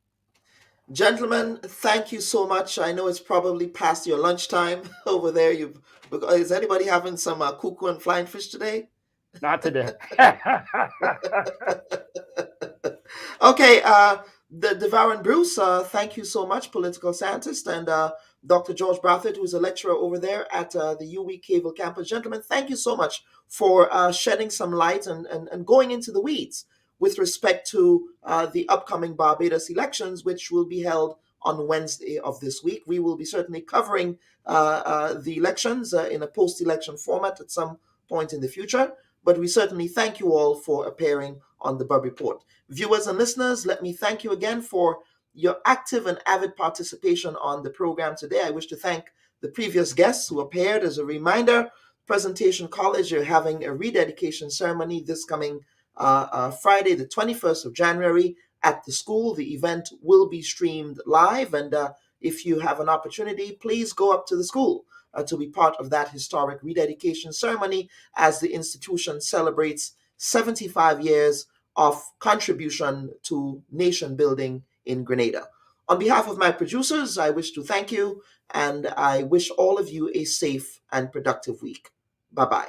Gentlemen, thank you so much. I know it's probably past your lunchtime over there. Is anybody having some cuckoo and flying fish today? Not today. Okay, Devarin Bruce, thank you so much, political scientist, and Dr. George Brathwaite, who is a lecturer over there at the UWI Cable campus. Gentlemen, thank you so much for shedding some light and going into the weeds with respect to the upcoming Barbados elections, which will be held on Wednesday of this week. We will be certainly covering the elections in a post-election format at some point in the future, but we certainly thank you all for appearing on the Bubb Report. Viewers and listeners, let me thank you again for your active and avid participation on the program today. I wish to thank the previous guests who appeared. As a reminder, Presentation College are having a rededication ceremony this coming Friday, the 21st of January at the school. The event will be streamed live, and if you have an opportunity, please go up to the school to be part of that historic rededication ceremony as the institution celebrates 75 years of contribution to nation building in Grenada. On behalf of my producers, I wish to thank you, and I wish all of you a safe and productive week. Bye-bye.